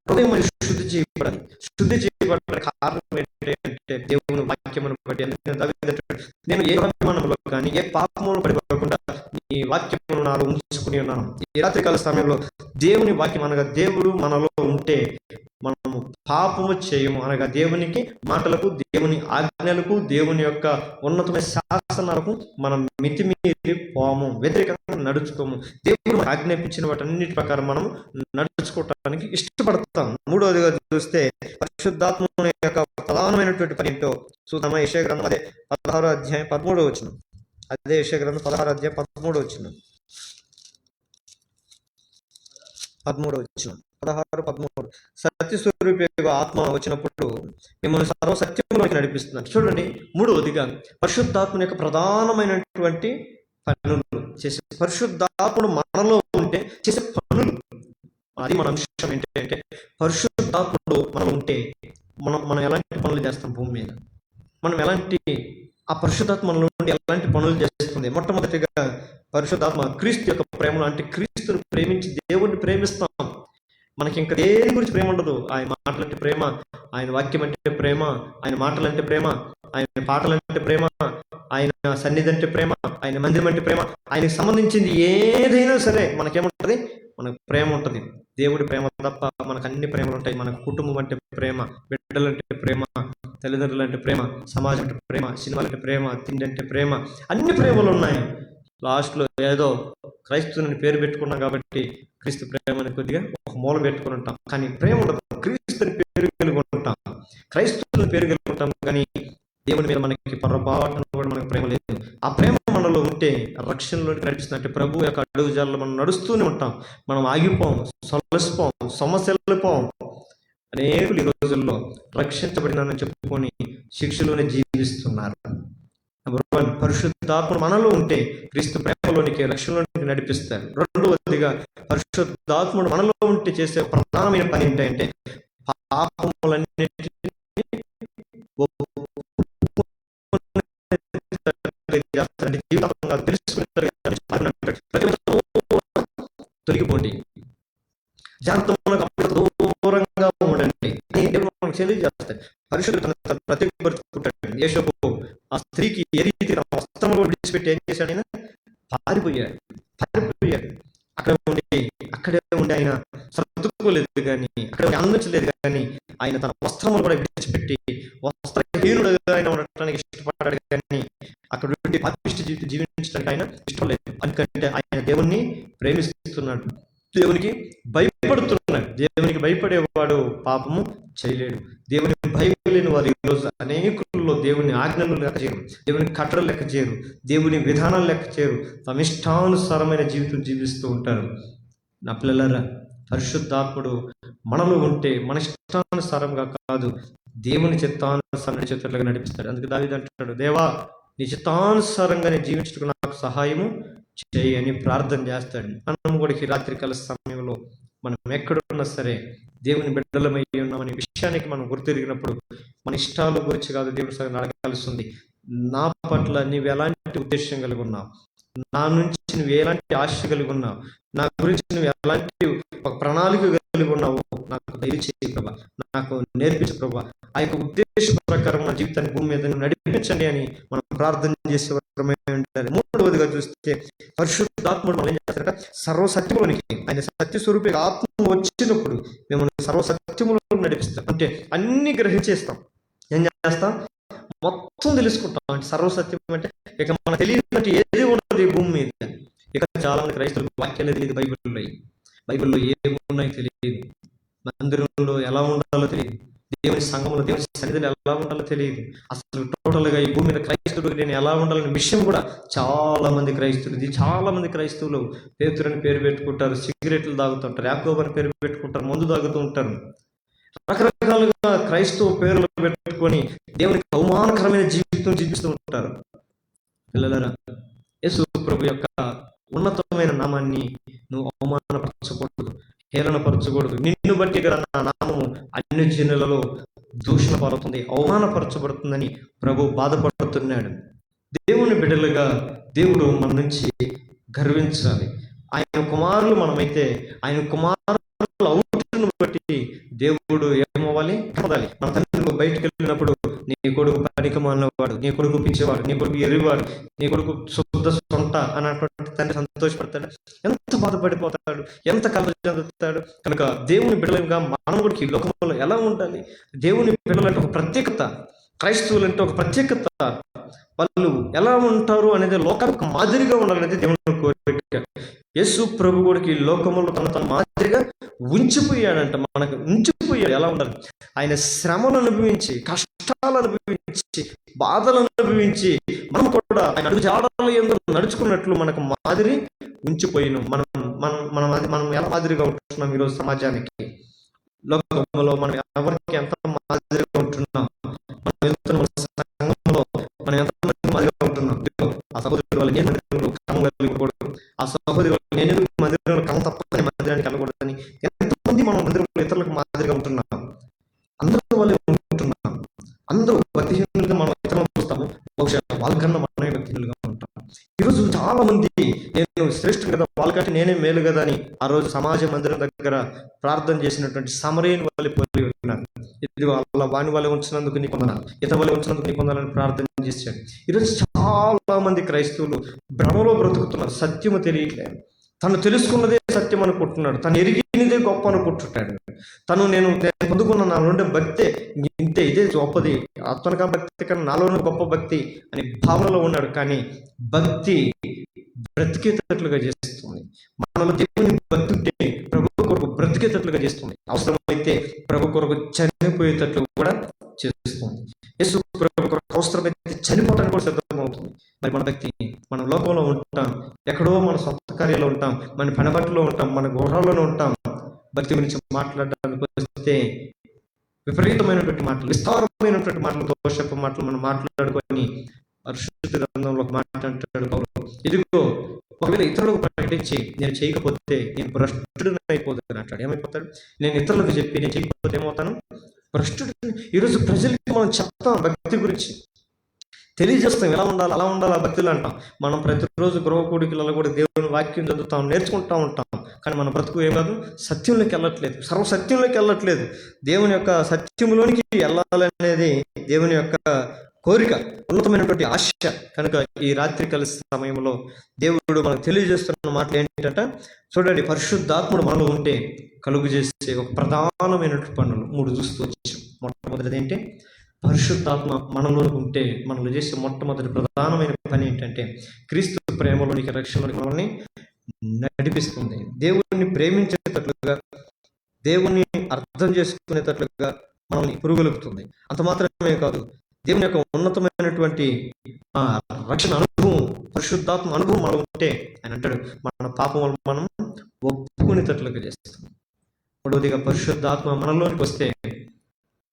హృదయం అనేది శుద్ధి చేయబడాలి. శుద్ధి చేయబడడానికి కారణం ఏంటంటే దేవుని వాక్యమును బట్టి. అందుకని దావీదు అంటాడు, నేను ఏ అభిమానంలో కానీ ఏ పాపమును పడిపోకుండా నీ వాక్యమును నాలో ఉంచుకుని ఉన్నాను. ఈ రాత్రికాల సమయంలో దేవుని వాక్యం అనగా దేవుడు మనలో ఉంటే మనము పాపము చేయము. అనగా దేవునికి మాటలకు, దేవుని ఆజ్ఞలకు, దేవుని యొక్క ఉన్నతమైన శాసనాలకు మనం మితిమీరి పోము, వ్యతిరేకంగా నడుచుకోము. దేవుడు ఆజ్ఞాపించిన వాటన్నిటి ప్రకారం మనం నడుచుకోవటానికి ఇష్టపడతాం. మూడవదిగా చూస్తే పరిశుద్ధాత్మ యొక్క ప్రధానమైనటువంటి పని ఏంటో చూద్దామా? యెషయా గ్రంథం అదే 16వ అధ్యాయం 13వ వచనం. అదే యెషయా గ్రంథం 16వ అధ్యాయం 13వ వచనం. 13వ వచనం 16-13. సత్యస్వరూపి ఆత్మ వచ్చినప్పుడు మిమ్మల్ని సర్వ సత్యంలోకి నడిపిస్తున్నాను. చూడండి, మూడవదిగా పరిశుద్ధాత్మ యొక్క ప్రధానమైనటువంటి పనులు చేసే, పరిశుద్ధాత్ముడు మనలో ఉంటే చేసే పనులు, అది మన అంశం. ఏంటంటే పరిశుద్ధాత్ముడు మనం ఉంటే మనం ఎలాంటి పనులు చేస్తాం భూమి మీద, మనం ఎలాంటి, ఆ పరిశుద్ధాత్మ మనలో ఉండి ఎలాంటి పనులు చేస్తుంది. మొట్టమొదటిగా పరిశుద్ధాత్మ క్రీస్తు యొక్క ప్రేమలో, అంటే క్రీస్తుని ప్రేమించి దేవుణ్ణి ప్రేమిస్తాం. మనకి ఇంకా దేని గురించి ప్రేమ ఉండదు. ఆయన మాటలంటే ప్రేమ, ఆయన వాక్యం అంటే ప్రేమ, ఆయన మాటలంటే ప్రేమ, ఆయన పాటలంటే ప్రేమ, ఆయన సన్నిధి అంటే ప్రేమ, ఆయన మందిరం అంటే ప్రేమ. ఆయనకు సంబంధించింది ఏదైనా సరే మనకేముంటుంది, మనకు ప్రేమ ఉంటుంది. దేవుడి ప్రేమ తప్ప మనకు అన్ని ప్రేమలు ఉంటాయి. మనకు కుటుంబం అంటే ప్రేమ, బిడ్డలంటే ప్రేమ, తల్లిదండ్రులు అంటే ప్రేమ, సమాజం అంటే ప్రేమ, సినిమాలంటే ప్రేమ, తిండి అంటే ప్రేమ, అన్ని ప్రేమలు ఉన్నాయి. లాస్ట్లో ఏదో క్రైస్తువుని పేరు పెట్టుకున్నాం కాబట్టి క్రీస్తు ప్రేమని కొద్దిగా ఒక మూల పెట్టుకుని ఉంటాం, కానీ ప్రేమ ఉండదు. క్రీస్తుని పేరు కలిగి ఉంటాం, క్రైస్తువుని పేరు కలిగి ఉంటాం, కానీ దేవుని మీద మనకి పొరపాటున కూడా మనకు ప్రేమ లేదు. ఆ ప్రేమ మనలో ఉంటే రక్షణలోకి నడిపిస్తుంది. అంటే ప్రభు యొక్క అడుగుజాలలో మనం నడుస్తూనే ఉంటాం. మనం ఆగిపోం, సొలసిపోం, సమస్యలపోం. అనేకులు ఈ రోజుల్లో రక్షించబడినానని చెప్పుకొని శిక్షలోనే జీవిస్తున్నారు. నెంబర్ 1, పరిశుద్ధాత్మ మనలో ఉంటే క్రీస్తు ప్రేమలోనికి, రక్షణలోనికి నడిపిస్తారు. రెండవదిగా పరిశుద్ధాత్ముడు మనలో ఉంటే చేసే ప్రధానమైన పని ఏంటంటే పాపములన్నిటినీ తొలగిపోండి, జాగ్రత్త, దూరంగా ఉండండి అని దేవుడు మనకు తెలియజేస్తాడు. పరిశుద్ధుడు ప్రత్యేకపరుచుకుంటాడు. యేషపు ఆ స్త్రీకి ఏ రీతి వస్త్రము విడిచిపెట్టి ఏం చేశాడు? ఆయన పారిపోయాడు. అక్కడే ఉండి ఆయన సర్దుకోలేదు, కానీ అక్కడ ఆనందించలేదు, కానీ ఆయన తన వస్త్రములు కూడా విడిచిపెట్టి వస్త్రహీనుడుగా ఆయన ఉండటానికి ఇష్టపడ్డాడు, కానీ అక్కడ ఉండి పాపిష్టి జీవితం జీవించడానికి ఆయన ఇష్టం లేదు. ఎందుకంటే ఆయన దేవుణ్ణి ప్రేమిస్తున్నాడు, దేవునికి భయపడుతున్నాడు. దేవునికి భయపడేవాడు పాపము చేయలేడు. దేవుని భయం లేని వారు ఈరోజు అనేకుల్లో దేవుని ఆజ్ఞలు లెక్క చేయరు, దేవుని కట్టడలు లెక్క చేయరు, దేవుని విధానాలు లెక్క చేయరు, తమ ఇష్టానుసారమైన జీవితం జీవిస్తూ ఉంటారు. నా పిల్లలారా, పరిశుద్ధాత్ముడు మనలో ఉంటే మన ఇష్టానుసారంగా కాదు, దేవుని చిత్తానుసారం నడిచేటట్లుగా నడిపిస్తాడు. అందుకే దావీదు అంటాడు, దేవా నీ చిత్తానుసారంగానే జీవించడానికి నాకు సహాయము చేయి అని ప్రార్థన చేస్తాడు. మనం కూడా ఈ రాత్రికాల సమయంలో మనం ఎక్కడున్నా సరే దేవుని బిడ్డలమై ఉన్నామనే విషయానికి మనం గుర్తిరిగినప్పుడు మన ఇష్టాల గురించి కాదు దేవుని సగం అడగాల్సి ఉంది. నా పట్ల నీవు ఎలాంటి ఉద్దేశం కలిగి ఉన్నావు, నా నుంచి నువ్వు ఎలాంటి ఆశ కలిగి ఉన్నావు, నా గురించి నువ్వు ఎలాంటి ఒక ప్రణాళిక కలిగి ఉన్నావు, నాకు దయచేయి ప్రభా, నాకు నేర్పించు ప్రభా. ఆ యొక్క ఉద్దేశ ప్రకారం నా జీవితాన్ని భూమి మీద నడిపించండి అని మనం ప్రార్థన చేసే ఉంటారు. మూడవదిగా చూస్తే పరిశుద్ధాత్ముడు మనం ఏం చేస్తారంటే సర్వసత్యములోనికి, ఆయన సత్యస్వరూపి ఆత్మ వచ్చినప్పుడు మిమ్మల్ని సర్వసత్యములో నడిపిస్తాం. అంటే అన్ని గ్రహించేస్తాం, ఏం చేస్తాం, మొత్తం తెలుసుకుంటాం. అంటే సర్వసత్యం అంటే ఇక మనకు తెలియనట్టు ఏది ఉండదు ఈ భూమి మీద. ఇక చాలా మంది క్రైస్తవులకు వాక్యాలే తెలియదు, బైబిల్లో ఏమున్నాయో తెలియదు, మందిరంలో ఎలా ఉండాలో తెలియదు, దేవుని సంఘంలో దేవుని సన్నిధిలో ఎలా ఉండాలో తెలియదు. అసలు టోటల్గా ఈ భూమి మీద క్రైస్తవుడు నేను ఎలా ఉండాలనే విషయం కూడా చాలా మంది క్రైస్తవులు పేతురు అని పేరు పెట్టుకుంటారు, సిగరెట్లు తాగుతుంటారు, యాకోబు అని పేరు పెట్టుకుంటారు, మందు తాగుతూ ఉంటారు, రకరకాలుగా క్రైస్తవ పేర్లు పెట్టుకొని దేవునికి అవమానకరమైన జీవితం జీవిస్తూ ఉంటారు. పిల్లలారా, యేసు ప్రభు యొక్క ఉన్నతమైన నామాన్ని నువ్వు అవమానపరచకూడదు, హేళనపరచకూడదు. నిన్ను బట్టి గల నా నామము అన్ని జనులలో దూషణపడుతుంది, అవమానపరచబడుతుందని ప్రభు బాధపడుతున్నాడు. దేవుని బిడ్డలుగా దేవుడు మన నుంచి గర్వించాలి. ఆయన కుమారులు మనమైతే ఆయన కుమారులు అవుతున్న పడాలి. మన తల్లిదండ్రులు బయటకు వెళ్ళినప్పుడు నీ కొడుకు పనికిమాలినవాడు, నీ కొడుకు పిచ్చేవాడు, నీ కొడుకు ఎరివాడు, నీ కొడుకు శుద్ధ సొంట అన్నటువంటి తండ్రి సంతోషపడతాడు, ఎంత బాధపడిపోతాడు, ఎంత కలత చెందుతాడు. కనుక దేవుని బిడ్డలుగా మనం కూడా ఈ లోకంలో ఎలా ఉండాలి? దేవుని బిడ్డలంటే ఒక ప్రత్యేకత, క్రైస్తవులంటే ఒక ప్రత్యేకత, వాళ్ళు ఎలా ఉంటారు అనేది లోకానికి మాదిరిగా ఉండాలనేది దేవుని కోరిక. యేసు ప్రభు కూడా ఈ లోకంలో తన మాదిరిగా ఉంచిపోయాడంట, మనకు ఉంచిపోయాడు. ఎలా ఉండాలి? ఆయన శ్రమను అనుభవించి, కష్టాలు అనుభవించి, బాధలు అనుభవించి, మనం కూడా ఆయన అడుగు జాడలు ఏందో నడుచుకున్నట్లు మనకు మాదిరి ఉంచిపోయిను. మనం మనం మనం మనం ఎలా మాదిరిగా ఉంటున్నాం ఈరోజు సమాజానికి, లోకంలో మనం ఎవరికి ఎంత మాదిరిగా ఉంటున్నాం, సంఘంలో మనం ఎంత మాదిరిగా ఉంటున్నాం. ఆ సహోదరుడు వాళ్ళు నేను మందిరంలో క్రమం కలిగకూడదు, ఆ సహోదరు నేను మందిరంలో క్రమం తప్పని మందిరానికి వెళ్ళకూడదని ఎంతమంది మనం మందిరంలో ఇతరులకు మాదిరిగా ఉంటున్నాం. అందరూ వాళ్ళే ఉంటున్నాం. అందరూ భక్తిహీనులుగా మనం ఇతరులను చూస్తాము, బహుశా వాళ్ళకన్నా మనమే భక్తిహీనులుగా ఉంటాం. ఈరోజు చాలా మంది నేను శ్రేష్ఠుడు కదా, వాళ్ళకంటే నేనే మేలు కదా అని ఆ రోజు సమాజ మందిరం దగ్గర ప్రార్థన చేసినటువంటి సమరయుని వాళ్ళు పోలి ఉన్నారు. ఇదిగో వాళ్ళ వాణి వాళ్ళే ఉంచినందుకు నీకు వందనాలు, ఇతర వాళ్ళే ఉంచినందుకు నీకు వందనాలని ప్రార్థన చేశాడు. ఈరోజు చాలా మంది క్రైస్తవులు భ్రమలో బ్రతుకుతున్నారు, సత్యము తెలియట్లేదు. తను తెలుసుకున్నదే సత్యం అనుకుంటున్నాడు, తను ఎరిగినదే గొప్ప అనుకుంటున్నాడు. నేను పొందుకున్న నా నుండి భక్తే ఇంతే, ఇదే గొప్పది, ఆత్మనగా భక్తి కన్నా నాలోనే గొప్ప భక్తి అని భావనలో ఉన్నాడు. కానీ భక్తి బ్రతికేటట్లుగా చేస్తుంది. మనలో దేవుని భక్తి ఉంటే ప్రభు కొరకు బ్రతికేటట్లుగా చేస్తుంది. అవసరమైతే ప్రభు కొరకు చనిపోయేటట్లు కూడా చేస్తుంది. యేసు ప్రభు కొరకు అవసరమైతే చనిపోవడానికి కూడా సిద్ధమవుతుంది. మరి మన భక్తి, మనం లోకంలో ఉంటాం, ఎక్కడో మన సొంత కార్యాలు ఉంటాం, మన పనిబట్టులో ఉంటాం, మన గృహాల్లోనే ఉంటాం. భక్తి గురించి మాట్లాడడానికి వస్తే విపరీతమైనటువంటి మాటలు, విస్తారమైనటువంటి మాటలు, దోషపు మాటలు మనం మాట్లాడుకొని పరిశుద్ధ గ్రంథంలో మాట్లాడతాడు పౌలు. ఇదిగో ఒకవేళ ఇతరులకు ప్రకటించి నేను చేయకపోతే నేను భ్రష్టుడిని అయిపోతాను అంటాడు. ఏమైపోతాడు? నేను ఇతరులకు చెప్పి నేను చేయకపోతే ఏమవుతాను? భ్రష్టుడిని. ఈరోజు ప్రజలకి మనం చెప్తాం, భక్తి గురించి తెలియజేస్తాం, ఎలా ఉండాలి అలా ఉండాలి, ఆ భక్తులు అంటాం. మనం ప్రతిరోజు గృహ కూడికలలో కూడా దేవుని వాక్యం చదువుతాం, నేర్చుకుంటూ ఉంటాం. కానీ మన బ్రతుకు ఏం కాదు, సత్యంలోకి వెళ్ళట్లేదు, సర్వసత్యంలోకి వెళ్ళట్లేదు. దేవుని యొక్క సత్యంలోనికి వెళ్ళాలనేది దేవుని యొక్క కోరిక, ఉన్నతమైనటువంటి ఆశ. కనుక ఈ రాత్రికాల సమయంలో దేవుడు మనకు తెలియజేస్తున్న మాటలు ఏంటంటే, చూడండి, పరిశుద్ధాత్ముడు మనలో ఉంటే కలుగు చేసే ఒక ప్రధానమైనటువంటి పనులు 3 చూస్తూ వచ్చాం. మొట్టమొదటిది ఏంటి? పరిశుద్ధాత్మ మనలో ఉంటే మనలో చేసే మొట్టమొదటి ప్రధానమైన పని ఏంటంటే, క్రీస్తు ప్రేమలోనికి, రక్షణలోనికి మనల్ని నడిపిస్తుంది. దేవుణ్ణి ప్రేమించేటట్లుగా, దేవుణ్ణి అర్థం చేసుకునేటట్లుగా మనల్ని పురుగొలుపుతుంది. అంత మాత్రమే కాదు, దేవుని యొక్క ఉన్నతమైనటువంటి రక్షణ అనుభవం, పరిశుద్ధాత్మ అనుభవం మనం ఉంటే ఆయన అంటాడు, మన పాపం వల్ల మనం ఒప్పుకునేటట్లుగా చేస్తాం. మూడవదిగా, పరిశుద్ధాత్మ మనలోనికి వస్తే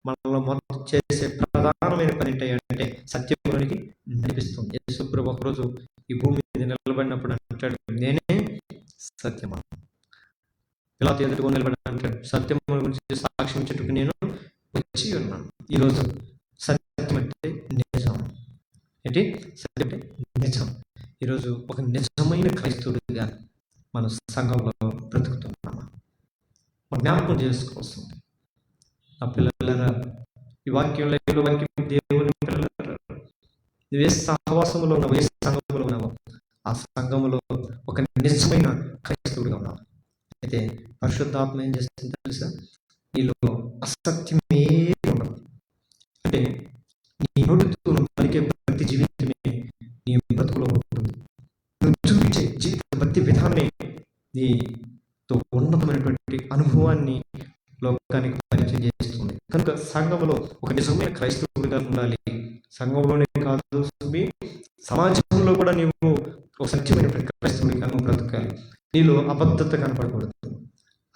మనలో మొత్తం చేసే ప్రధానమైన పని ఏంటంటే సత్యంలోనికి నడిపిస్తుంది. యేసు ప్రభు ఒకరోజు ఈ భూమి మీద నిలబడినప్పుడు అంటాడు, నేనే సత్యమా. పిలాతు ఎదురుగా నిలబడి అంటాడు, సత్యం గురించి సాక్ష్యం చెట్టుకు నేను వచ్చి ఉన్నాను. ఈరోజు సత్యం అంటే నిజం. ఏంటి సత్యం అంటే? నిజం. ఈరోజు ఒక నిజమైన క్రైస్తవుడిగా మన సంఘంలో బ్రతుకుతున్నామా? జ్ఞాపకం చేసుకోవాల్సింది. ఆ పిల్లలరా, ఈ వాక్యంలో వాక్యం దేవుని పిల్లలరా, నువ్వే సహవాసంలో ఉన్నావు, ఏ సంఘంలో ఉన్నావు, ఆ సంఘంలో ఒక నిజమైన క్రైస్తవుడిగా ఉన్నావు. అయితే పరిశుద్ధాత్మ ఏం చేస్తుంది తెలుసా? నీలో అసత్యమే ఉండదు. అంటే నీ నోటితో పలికే భక్తి జీవితమే నీ బ్రతుకులో ఉంటుంది. నువ్వు చూపించే జీవిత భక్తి విధానమే నీతో ఉన్నతమైనటువంటి అనుభవాన్ని లోకానికి పరిచయం చేస్తుంది. కనుక సంఘంలో ఒక నిజమైన క్రైస్తవుడిగా ఉండాలి. సంఘంలోనే కాదు, సమాజంలో కూడా నీవు ఒక సత్యమైనటువంటి క్రైస్తవుడిగా బ్రతకాలి. నీలో అబద్ధత కనపడకూడదు.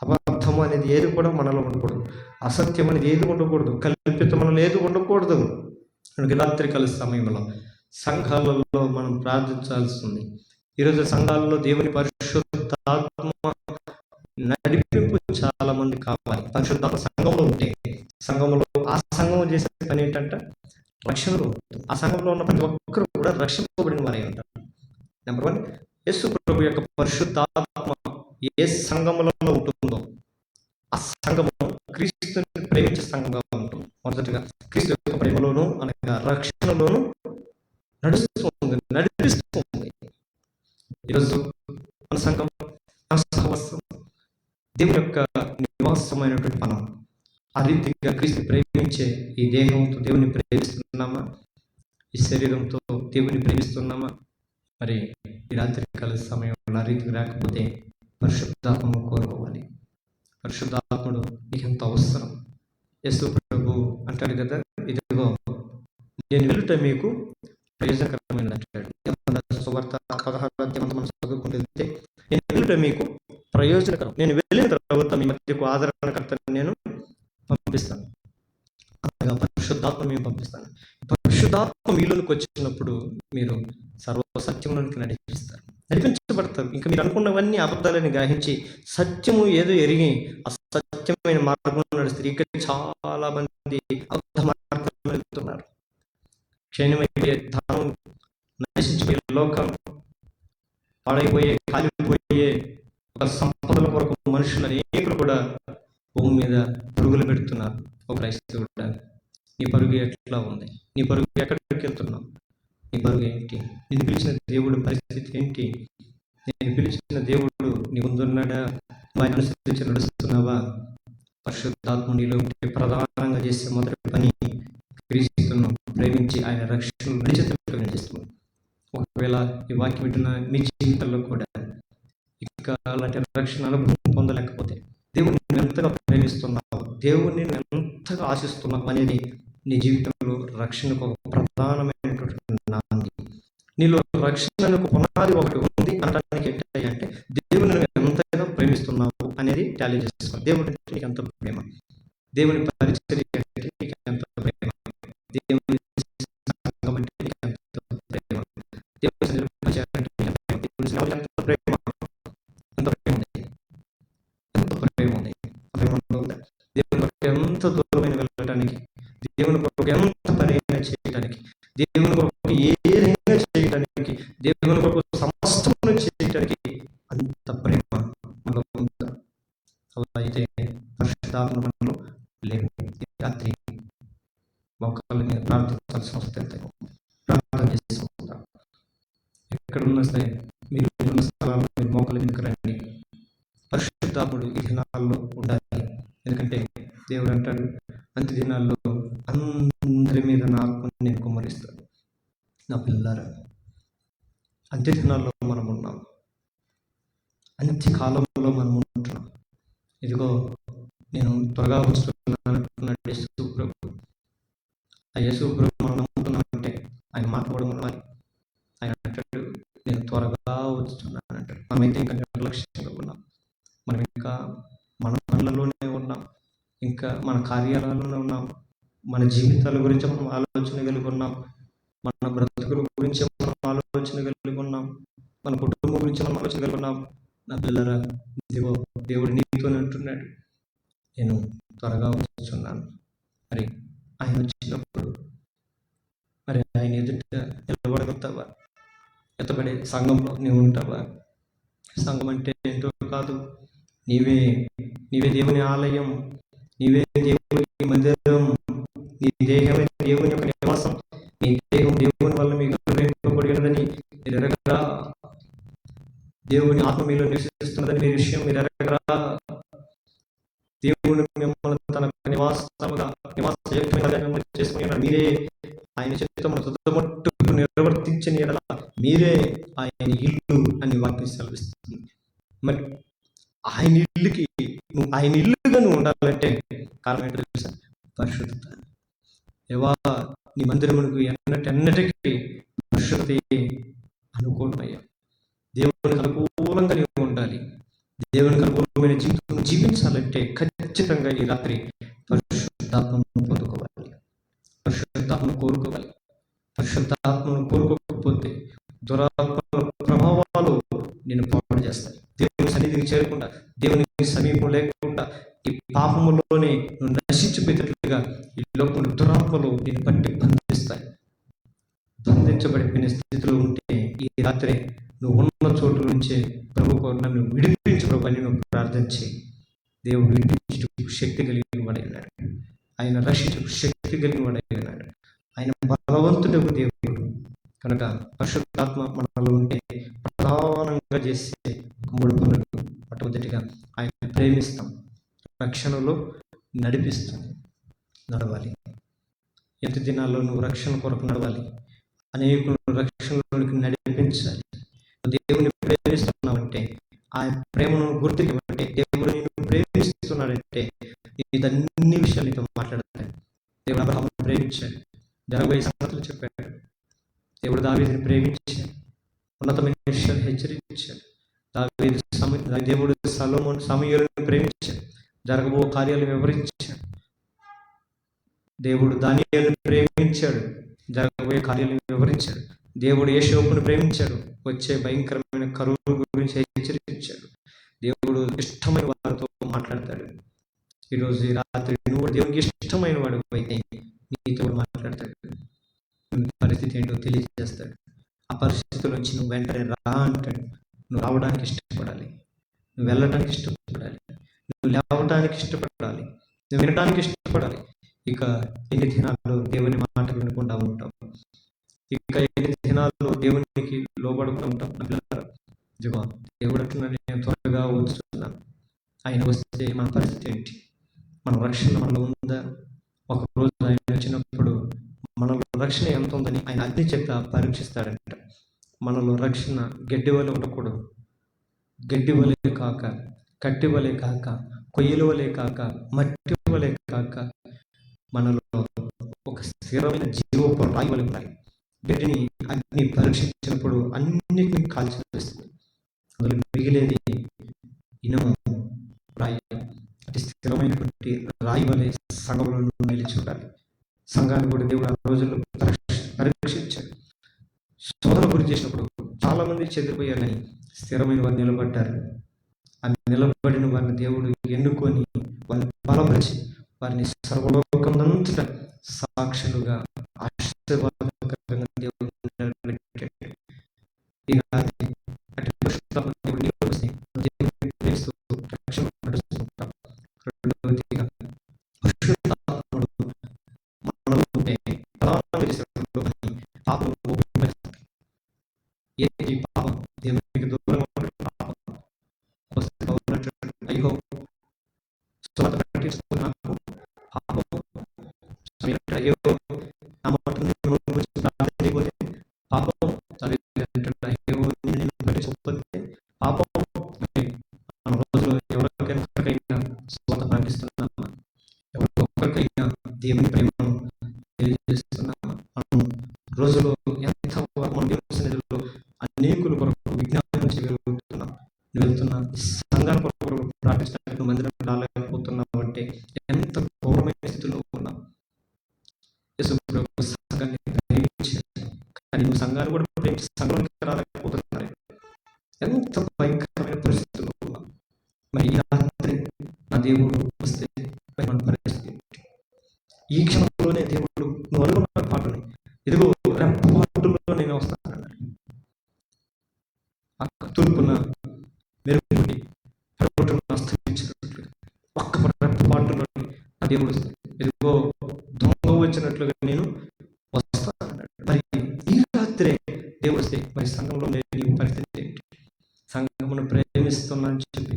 అబద్ధం అనేది ఏది కూడా మనలో ఉండకూడదు. అసత్యం అనేది ఏది ఉండకూడదు. కల్పితం అనేది ఏది ఉండకూడదు. రాత్రికాల సమయంలో సంఘాలలో మనం ప్రార్థించాల్సింది. ఈరోజు సంఘాలలో దేవుని పరిశుద్ధాత్మ నడిపింపు చాలా మంది కావాలి. పరిశుద్ధాత్మ సంఘంలో ఉంటే, సంఘంలో ఆ సంఘం చేసే పని ఏంటంటే రక్షణలో ఉంటుంది. ఆ సంఘంలో ఉన్న ప్రతి ఒక్కరు కూడా రక్షింపబడిన వారే ఉంటారు. నెంబర్ 1, యేసు ప్రభు యొక్క పరిశుద్ధాత్మ ఏ సంఘములలో ఉంటుందో ఆ సంఘము క్రీస్తుని ప్రేమించే సంఘంగా ఉంటుంది. మొదటగా క్రీస్తు యొక్క ప్రేమలోను అనగా రక్షణలోను నడిపిస్తుంది. ఈరోజు మన సంఘం, మన సహవాసం దేవుని యొక్క నివాసమైనటువంటి మనం ఆ రీతిగా క్రీస్తు ప్రేమించే ఈ దేహంతో దేవుని ప్రేమిస్తున్నామా? ఈ శరీరంతో దేవుని ప్రేమిస్తున్నామా? మరి ఈ రాత్రి కాల సమయంలో ఆ రీతికి రాకపోతే పరిశుద్ధాత్మను కోరుకోవాలి. పరిశుద్ధాత్ముడు నీకు ఎంత అవసరం. యేసు ప్రభు అంటాడు కదా, ఇదిగో నేను వెళ్ళుట మీకు ప్రయోజనకరమైనది అంటాడు. సువార్త 16 మనం చదువుకుంటే నేను వెళ్ళుట మీకు ప్రయోజనకరం, నేను వెళ్ళిన తర్వాత మీ మధ్యకు ఆదరణకర్తను నేను పంపిస్తాను. అనగా పరిశుద్ధాత్మ మేము పంపిస్తాను. పరిశుద్ధాత్మ మీలోనికి వచ్చినప్పుడు మీరు సర్వసత్యంలోనికి నడిపించబడతారు. ఇంకా మీరు అనుకున్నవన్నీ అబద్ధాలని గ్రహించి సత్యము ఏదో ఎరిగి అసత్యమైన మార్గంలో నడుస్తారు. ఇక్కడ చాలా మంది అబద్ధ మార్గంలో వెళ్తున్నారు. క్షీణమైపోయే ధనం, నశించిపోయే లోకం, పాడైపోయే కాలిపోయే ఒక సంపదల కొరకు మనుషులు అనేకులు కూడా భూమి మీద పరుగులు పెడుతున్నారు. ఒక క్రైస్తవుడు, నీ పరుగు ఎట్లా ఉంది? నీ పరుగు ఎక్కడికి వెళ్తున్నావు? నీ పరుగు ఏంటి? నేను పిలిచిన దేవుడు పరిస్థితి ఏంటి? నేను పిలిచిన దేవుడు నీ ముందున్నాడా? ఆయన అనుసరించి నడుస్తున్నావా? పరిశుద్ధాత్మ నీలో ఉంటే ప్రధానంగా చేసే మొదటి పని క్రీస్తును ప్రేమించి ఆయన రక్షణ నిశ్చితంగా చేస్తున్నాం. ఒకవేళ ఈ వాక్యం వింటున్న మీ జీవితంలో కూడా ఇంకా అలాంటి రక్షణ అనుభవం పొందలేకపోతే, దేవుడిని నువ్వు ఎంతగా ప్రేమిస్తున్నావు, దేవుడిని నువ్వు ఎంతగా ఆశిస్తున్నావు అనేది నీ జీవితంలో రక్షణకు ఒక ప్రధానమైనటువంటి నాంది. నీలో రక్షణకు పునాది ఒకటి ఉంది అనడానికి ఏంటంటే దేవుని నువ్వు ఎంతగా ప్రేమిస్తున్నావు అనేది టాలీ చేసుకోవాలి. దేవుడి అంటే నీకు ఎంత ప్రేమ, దేవుని పరిచర్య అంటే నీకు ఎంత ప్రేమ, దేవుని సంఘం అంటే నీకు ఎంత ప్రేమ, దేవుని ఎంత ప్రేమ, ఎంత ప్రేమ ఉంది, ఎంత ప్రేమ ఉంది. దేవుని కొరకు ఎంత దూరమైన వెళ్ళడానికి, దేవుని కొరకు ఎంత పనైనా చేయడానికి, దేవుని కొరకు ఏదైనా చేయడానికి, దేవుని కొరకు సమస్తమును చేయడానికి అంత ప్రేమ మనలో ఉందా? అలా అయితే పరిశుద్ధాత్మలో లేవు. రాత్రి మోకాళ్ళ మీద ప్రార్థించాల్సిన అవసరం ప్రార్థన చేసుకుంటాం. ఎక్కడున్నా సరే మీరు ఉన్న స్థలాల్లో మీరు మోకాళ్ళ మీదకి రండి. పరిశుద్ధాత్ముడు ఈ దినాల్లో ఉండాలి. ఎందుకంటే దేవుడు అంటాడు, అంత్య దినాల్లో అందరి మీద నా ఆత్మను నేను కుమ్మరిస్తాను. నా పిల్లలారా, అంత్య దినాల్లో మనం ఉన్నాం, అంత్యకాలంలో మనం ఉంటున్నాం. ఇదిగో నేను త్వరగా వస్తున్నాను అంటున్నాడు యేసు ప్రభు. ఆ యేసు ప్రభు మనం నమ్ముతున్నామంటే ఆయన మాట్లాడడం ఉండాలి. ఆయన అంటాడు, నేను త్వరగా వస్తున్నాను అంటాడు. మనమైతే ఇంకా నిర్లక్ష్యంగా ఉన్నాం, మనం ఇంకా మన పనులలోనే ఉన్నాం, ఇంకా మన కార్యాలయంలోనే ఉన్నాం, మన జీవితాల గురించి మనం ఆలోచన కలిగి ఉన్నాం, మన బ్రతుకుల గురించి మనం ఆలోచన కలిగి ఉన్నాం, మన కుటుంబం గురించి మనం ఆలోచన కలిగి ఉన్నాం. నా పిల్లరా, ఇదిగో దేవుడు నీతోనే అంటున్నాడు, నేను త్వరగా వస్తున్నాను. మరి ఆయన వచ్చినప్పుడు మరి ఆయన ఎదుట నిలబడగలుగుతావా? ఎత్తబడే సంఘంలో నీవు ఉంటావా? సంఘం అంటే ఏంటో కాదు, నీవే దేవుని ఆలయం, నీవే దేవుని మందిరం, నీ దేహమే దేవుని యొక్క నివాసం, నీ దేహం దేవుని వల్ల మీకు ప్రేమింపబడినదని మీరు ఎరగరా? దేవుని ఆత్మ మీలో నివసిస్తున్నదని మీ విషయం మీరు ఎరగరా? దేవుడు మిమ్మల్ని తన నివాసముగా చేసుకుని మీరే ఆయన చిత్తమును తుదమట్టుకు నిర్వర్తించని ఎడల మీరే ఆయన ఇల్లు అని వాక్యం సెలవిస్తుంది. మరి ఆయన ఇల్లుకి ఆయన ఇల్లుగా నువ్వు ఉండాలంటే కారణం ఏంటో తెలుసా? పరిశుద్ధత. ఏవా నీ మందిరమునకు ఎన్నటికీ పరిశుద్ధత అనుకూలమయ్యా. దేవునికి అనుకూలంగా నీవు ఉండాలి. దేవునికి అనుకూలమైన జీవితం జీవించాలంటే ఖచ్చితంగా ఈ రాత్రి పరిశుద్ధాత్మను పొందుకోవాలి, పరిశుద్ధాత్మను కోరుకోవాలి. పరిశుద్ధాత్మను కోరుకోకపోతే దురాత్మల ప్రభావాలు నేను పాడు చేస్తాయి. దేవుని సన్నిధికి చేరకుండా, దేవునికి సమీపం లేకుండా ఈ పాపములోనే నువ్వు నశించిపోయేటట్లుగా ఈ లోపల దురాత్మలు నేను బట్టి బంధిస్తాయి. బంధించబడిపోయిన స్థితిలో ఉంటే ఈ రాత్రి నువ్వు ఉన్న చోటు నుంచే ప్రభు నన్ను విడిపించు ప్రభు అని నువ్వు ప్రార్థించి దేవుడు విడిపించు శక్తి కలిగి వాడైనాడు. ఆయన రక్షించు శక్తి శక్తి కలిగిన వాడై ఉన్నాడు. ఆయన బలవంతుడకు దేవుడు కనుక పరిశుద్ధాత్మ మనలో ఉంటే ప్రధానంగా చేసే 3 పనులు. మొట్టమొదటిగా ఆయన ప్రేమిస్తాం, రక్షణలో నడిపిస్తాం. నడవాలి. ఎంత దినాల్లో నువ్వు రక్షణ కొరకు నడవాలి, అనేకులను రక్షణలోనికి నడిపించాలి. దేవుని ప్రేమిస్తున్నావంటే, ఆ ప్రేమను గుర్తించమంటే, దేవుడు నిన్ను ప్రేమిస్తున్నాడంటే నీతో అన్ని విషయాలు నీతో మాట్లాడతాడు. దేవుడు అబ్రహామును ప్రేమించాడు, జరగబోయే సంగతులు చెప్పాడు. దేవుడు దావీదుని ప్రేమించాడు, ఉన్నతమైన విషయాలు హెచ్చరించాడు. దేవుడు సమూయేలును ప్రేమించాడు, జరగబో కార్యాలు వివరించాడు. దేవుడు దానియేలును ప్రేమించాడు, జరగబోయే కార్యాలను వివరించాడు. దేవుడు యోషేపును ప్రేమించాడు, వచ్చే భయంకరమైన కరువు గురించి హెచ్చరించాడు. దేవుడు ఇష్టమైన వారితో మాట్లాడతాడు. ఈరోజు ఈ రాత్రి నువ్వు దేవునికి ఇష్టమైన వాడు అయితే నీతో మాట్లాడతాడు. పరిస్థితి ఏంటో తెలియజేస్తాడు. ఆ పరిస్థితుల నుంచి నువ్వు వెంటనే రా అంటాడు. నువ్వు రావడానికి ఇష్టపడాలి, నువ్వు వెళ్ళడానికి ఇష్టపడాలి, నువ్వు లేవడానికి ఇష్టపడాలి, నువ్వు వినడానికి ఇష్టపడాలి. ఇక ఎన్ని దినాల్లో దేవుని మాట వినకుండా ఉంటాం, ఇక ఎన్ని దినాల్లో దేవునికి లోబడుకుంటూ ఉంటాం. దేవుడు అంటున్నాడు, నేను త్వరగా వస్తున్నాను. ఆయన వస్తే మన పరిస్థితి ఏంటి? మన రక్షణ మనలో ఉందా? ఒక రోజు ఆయన వచ్చినప్పుడు మనలో రక్షణ ఎంత ఉందని ఆయన అగ్ని చేత పరీక్షిస్తాడంట. మనలో రక్షణ గడ్డి వలె ఉండకూడదు. గడ్డి వలె కాక, కట్టి వలె కాక, కొయ్యల వలె కాక, మట్టి వలె కాక, మనలో ఒక స్థిరమైన జీవపు రాయి వలె ఉండాలి. గడ్డిని అగ్ని పరీక్షించినప్పుడు అన్నిటినీ కాల్చి వేస్తుంది. అందులో మిగిలేది ఇనుము రాయి. అతి స్థిరమైనటువంటి రాయి వలె సంఘంలో నిలిచి ఉండాలి. సంఘాన్ని కూడా దేవుడు ఆ రోజుల్లో పరీక్షించాడు. శోధన గురి చేసినప్పుడు చాలా మంది చెదిరిపోయారని స్థిరమైన వారు నిలబడ్డారు. ఆ నిలబడిన వారిని దేవుడు ఎన్నుకొని వారిని బలపరిచి వారిని సర్వలోకమంతటా సాక్షులుగా ఆశీర్వాదకరంగా దేవుడు నిలబెట్టాడు. ఈ రాత్రి అటు రక్షణ నడుస్తుంటాం. రెండవదిగా పాపం దేవునికి దూరంగా అయ్యో అయ్యో పాపం పాపం మన రోజులో ఎవరికైనా స్వాత ప్రకటిస్తున్నామా? ఎవరికొక్కరికైనా దేవుని ప్రేమను తెలియజేస్తున్నామా? మనం రోజులో ఎంత సన్నిధిలో అనేకుల కొరకు విజ్ఞాపనం చేయగలుగుతున్నాం. వెళ్తున్నా సంఘాల కొరకు ప్రార్థించడానికి మందిరం రాలేకపోతున్నాం అంటే ఎంత ఘోరమైన స్థితిలో ఉన్నాం. సంఘాన్ని ప్రేమించారు, కానీ నువ్వు సంఘాన్ని కూడా ప్రేమించి సంఘంలోకి రాలేకపోతున్నారు. ఎంత భయంకరమైన పరిస్థితుల్లో ఉన్నాం. మరి ఈ రాత్రి నా దేవుడు వస్తే మన పరిస్థితి ఈ క్షణంలోనే దేవుడు నువ్వు అనుకున్న పాటని ఇదిగో రెప్పపాటులో నేను వస్తానన్నాడు. తూర్పున మెరుగుపడి పడగొట్టును అస్తమించినట్లు ఒక్క రెప్పపాటులో నా దేవుడు ఇదిగో దొంగ వచ్చినట్లుగా నేను వస్తానన్నాడు. మరి ఈ రాత్రే దేవుడు వస్తే మరి సంఘంలో నీ పరిస్థితి ఏంటి? సంఘమును ప్రేమిస్తున్నానని చెప్పి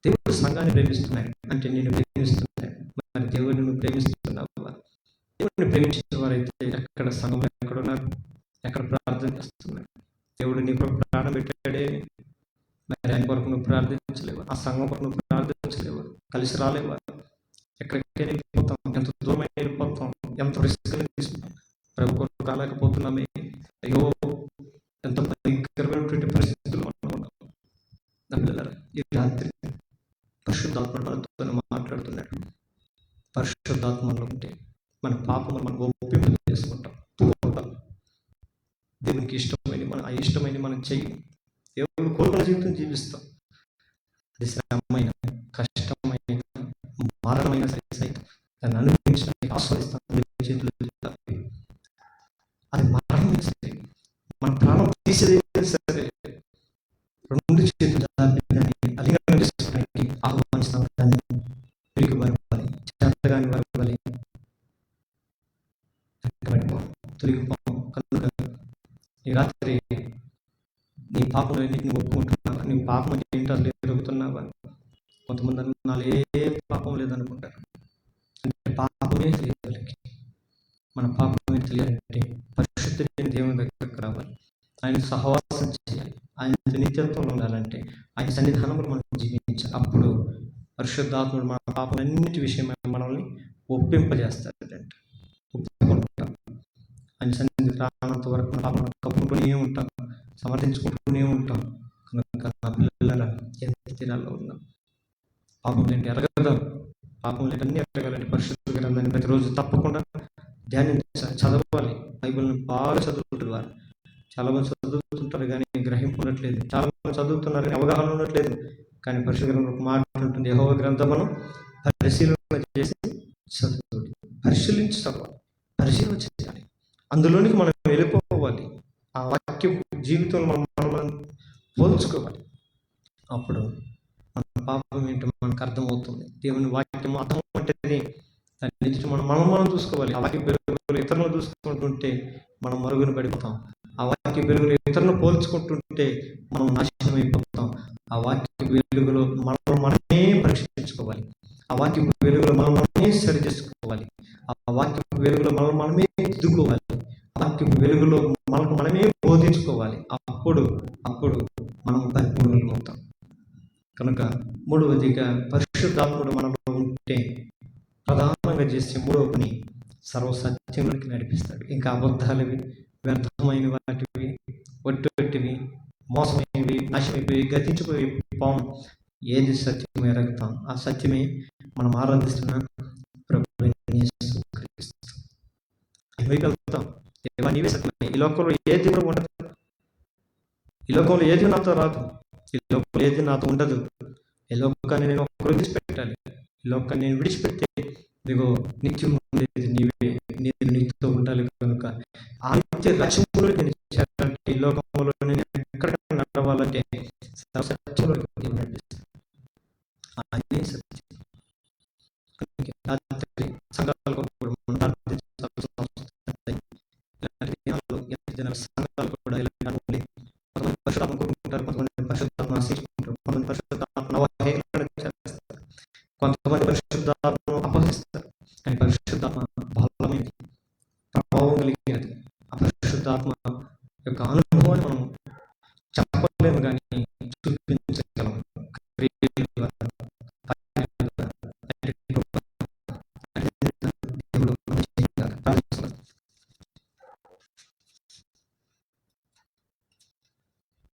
దేవుడు సంఘాన్ని ప్రేమిస్తున్నాడు అంటే నేను ప్రేమిస్తున్నాను. మరి దేవుడిని నువ్వు ప్రేమిస్తున్నావా? దేవుడిని ప్రేమించిన వారైతే ఎక్కడ సంఘంలో ఎక్కడున్నారు, ఎక్కడ ప్రార్థన చేస్తున్నారు? దేవుడు నీ కొరకు ప్రాణం పెట్టాడే, మరి ఆయన కొరకు నువ్వు ప్రార్థించలేవా? ఆ సంఘం కొరకు నువ్వు ప్రార్థించలేవా? కలిసి రాలేవా? ఎక్కడికైనా వెళ్ళిపోతాం, ఎంత దూరమైన వెళ్ళిపోతాం, ఎంత రిస్క్ తీసుకుంటాం. ప్రభు కొరకు రాలేకపోతున్నామే. అయ్యో ఎంత భయంకరమైనటువంటి పరిస్థితుల్లో ఉన్నాం. ఈ రాత్రి పరిశుద్ధాత్మ మనతో మాట్లాడుతున్నాడు. పరిశుద్ధాత్మలో ఉంటే మన పాపం మనం ఒప్పింపు చేసుకుంటాం. దేవునికి ఇష్టమైన మనం అయిష్టమైన మనం చెయ్యి. దేవుడు కోరుకున్న జీవితం జీవిస్తాం. అది శ్రమమైన, కష్టమైన, మరణమైన సైతం దాన్ని అనుభవించడానికి ఆస్వాదిస్తాం. అది మరణమైన సరే, మన ప్రాణం తీసేది సరే, 2 చేతులు అలింగనం చేసుకోవడానికి ఆహ్వానిస్తాం. దాన్ని తిరిగి వరవాలి, చేతగాని వరవాలి. ఈ రాత్రి నీ పాపములన్నింటినీ ఒప్పుకుంటున్నావా? నీ పాపం అంటే ఏంటో అసలు ఎరుగుతున్నావా? కొంతమంది అన్నారు ఏ పాపం లేదనుకుంటారు. అంటే పాపమే తెలియదు వాళ్ళకి. మన పాపం ఏంటి తెలియాలంటే పరిశుద్ధమైన దేవుని దగ్గరకు రావాలి, ఆయన సహవాసం చేయాలి, ఆయన నిత్యత్వంలో ఉండాలంటే ఆయన సన్నిధానంలో మనం జీవించాలి. అప్పుడు పరిశుద్ధాత్ముడు మన పాపలన్నిటి విషయమై మనల్ని ఒప్పింపజేస్తాడంటే ఒప్పుకుంటాం. ఆయన సన్నిధికి రానంత వరకు మన పాపం కప్పుకుంటూనే ఉంటాం, సమర్థించుకుంటూనే ఉంటాం. కనుక నా పిల్లల ఎంత దినాల్లో ఉన్నాం. పాపం ఏంటి ఎరగదాం. పాపం లేటన్నీ ఎరగాలంటే పరిశుద్ధ గ్రంథాన్ని ప్రతిరోజు తప్పకుండా ధ్యానించాలి, చదవాలి. బైబిల్ని బాగా చదువుతుంటారు. చాలా మంది చదువుతుంటారు కానీ గ్రహింపు ఉండట్లేదు. చాలా మంది చదువుతున్నారు కానీ అవగాహన ఉండట్లేదు. కానీ పరిశుద్ధ గ్రంథం ఒక మాట ఉంటుంది, యెహోవా గ్రంథమును పరిశీలన చేసి చదువుతుంది. పరిశీలించి చదవాలి, పరిశీలన చేయాలి, అందులోనికి మనం వెళ్ళిపోవాలి. ఆ వాక్యం జీవితంలో మనం పోల్చుకోవాలి. అప్పుడు మన పాపం ఏంటో మనకు అర్థమవుతుంది. దేవుని వాక్యం అర్థం అంటే దాని నుంచి మనం చూసుకోవాలి. ఆ వాక్య వెలుగులు ఇతరులను చూసుకుంటుంటే మనం మరుగున పడిపోతాం. ఆ వాక్య వెలుగులు ఇతరులను పోల్చుకుంటుంటే మనం నాశనం అయిపోతాం. ఆ వాక్య వెలుగులో మనమే పరీక్షించుకోవాలి. ఆ వాక్య వెలుగులో మనమే సరి చేసుకోవాలి. ఆ వాక్య వెలుగులో మనమే దిద్దుకోవాలి. ఆ వాక్య వెలుగులో మనమే బోధించుకోవాలి. అప్పుడు మనం పరిపూర్ణులు అవుతాం. కనుక మూడవదిగా పరిశుద్ధాత్ముడు మనలో ఉంటే ప్రధానంగా చేసే మూడవ పని సర్వసత్యంలోకి నడిపిస్తాడు. ఇంకా అబద్ధాలవి, వ్యర్థమైన వాటివి, ఒట్టొట్టివి, మోసమైనవి, నాశమైపోయి గతించిపోయి పాము ఏది సత్యమే ఎరగతాం. ఆ సత్యమే మనం ఆరాధిస్తున్న ప్రభువైన యేసు క్రీస్తు. వెళ్తాం, నీవే సత్యమే. ఈ లోకంలో ఏది కూడా ఉండదు. ఈ లోకంలో ఏది నాతో రాదు. ఈ లోకంలో ఏది నాతో ఉండదు. ఈ లోకాన్ని నేను ఒక్కరు విడిచిపెట్టాలి. ఈ లోకాన్ని నేను విడిచిపెడితే ఇదిగో నిత్యం ఉండేది నీవే, నేను నీతో ఉండాలి. కనుక ఆ నిత్య రక్షణలోకి నేను చేరాలంటే, ఈ లోకంలో నేను ఎక్కడికైనా నడవాలంటే సత్యంలోకి నడిపిస్తాను. ఆయనే సత్యం. సంఘాలకు కూడా కొంతమంది పరిశుద్ధాత్మ కోరుకుంటారు, కొంతమంది పరిశుద్ధాత్మ ఆశించుకుంటారు, కొంతమంది పరిశుద్ధాత్మ అవహేళన చేస్తారు, కొంతమంది పరిశుద్ధాత్మ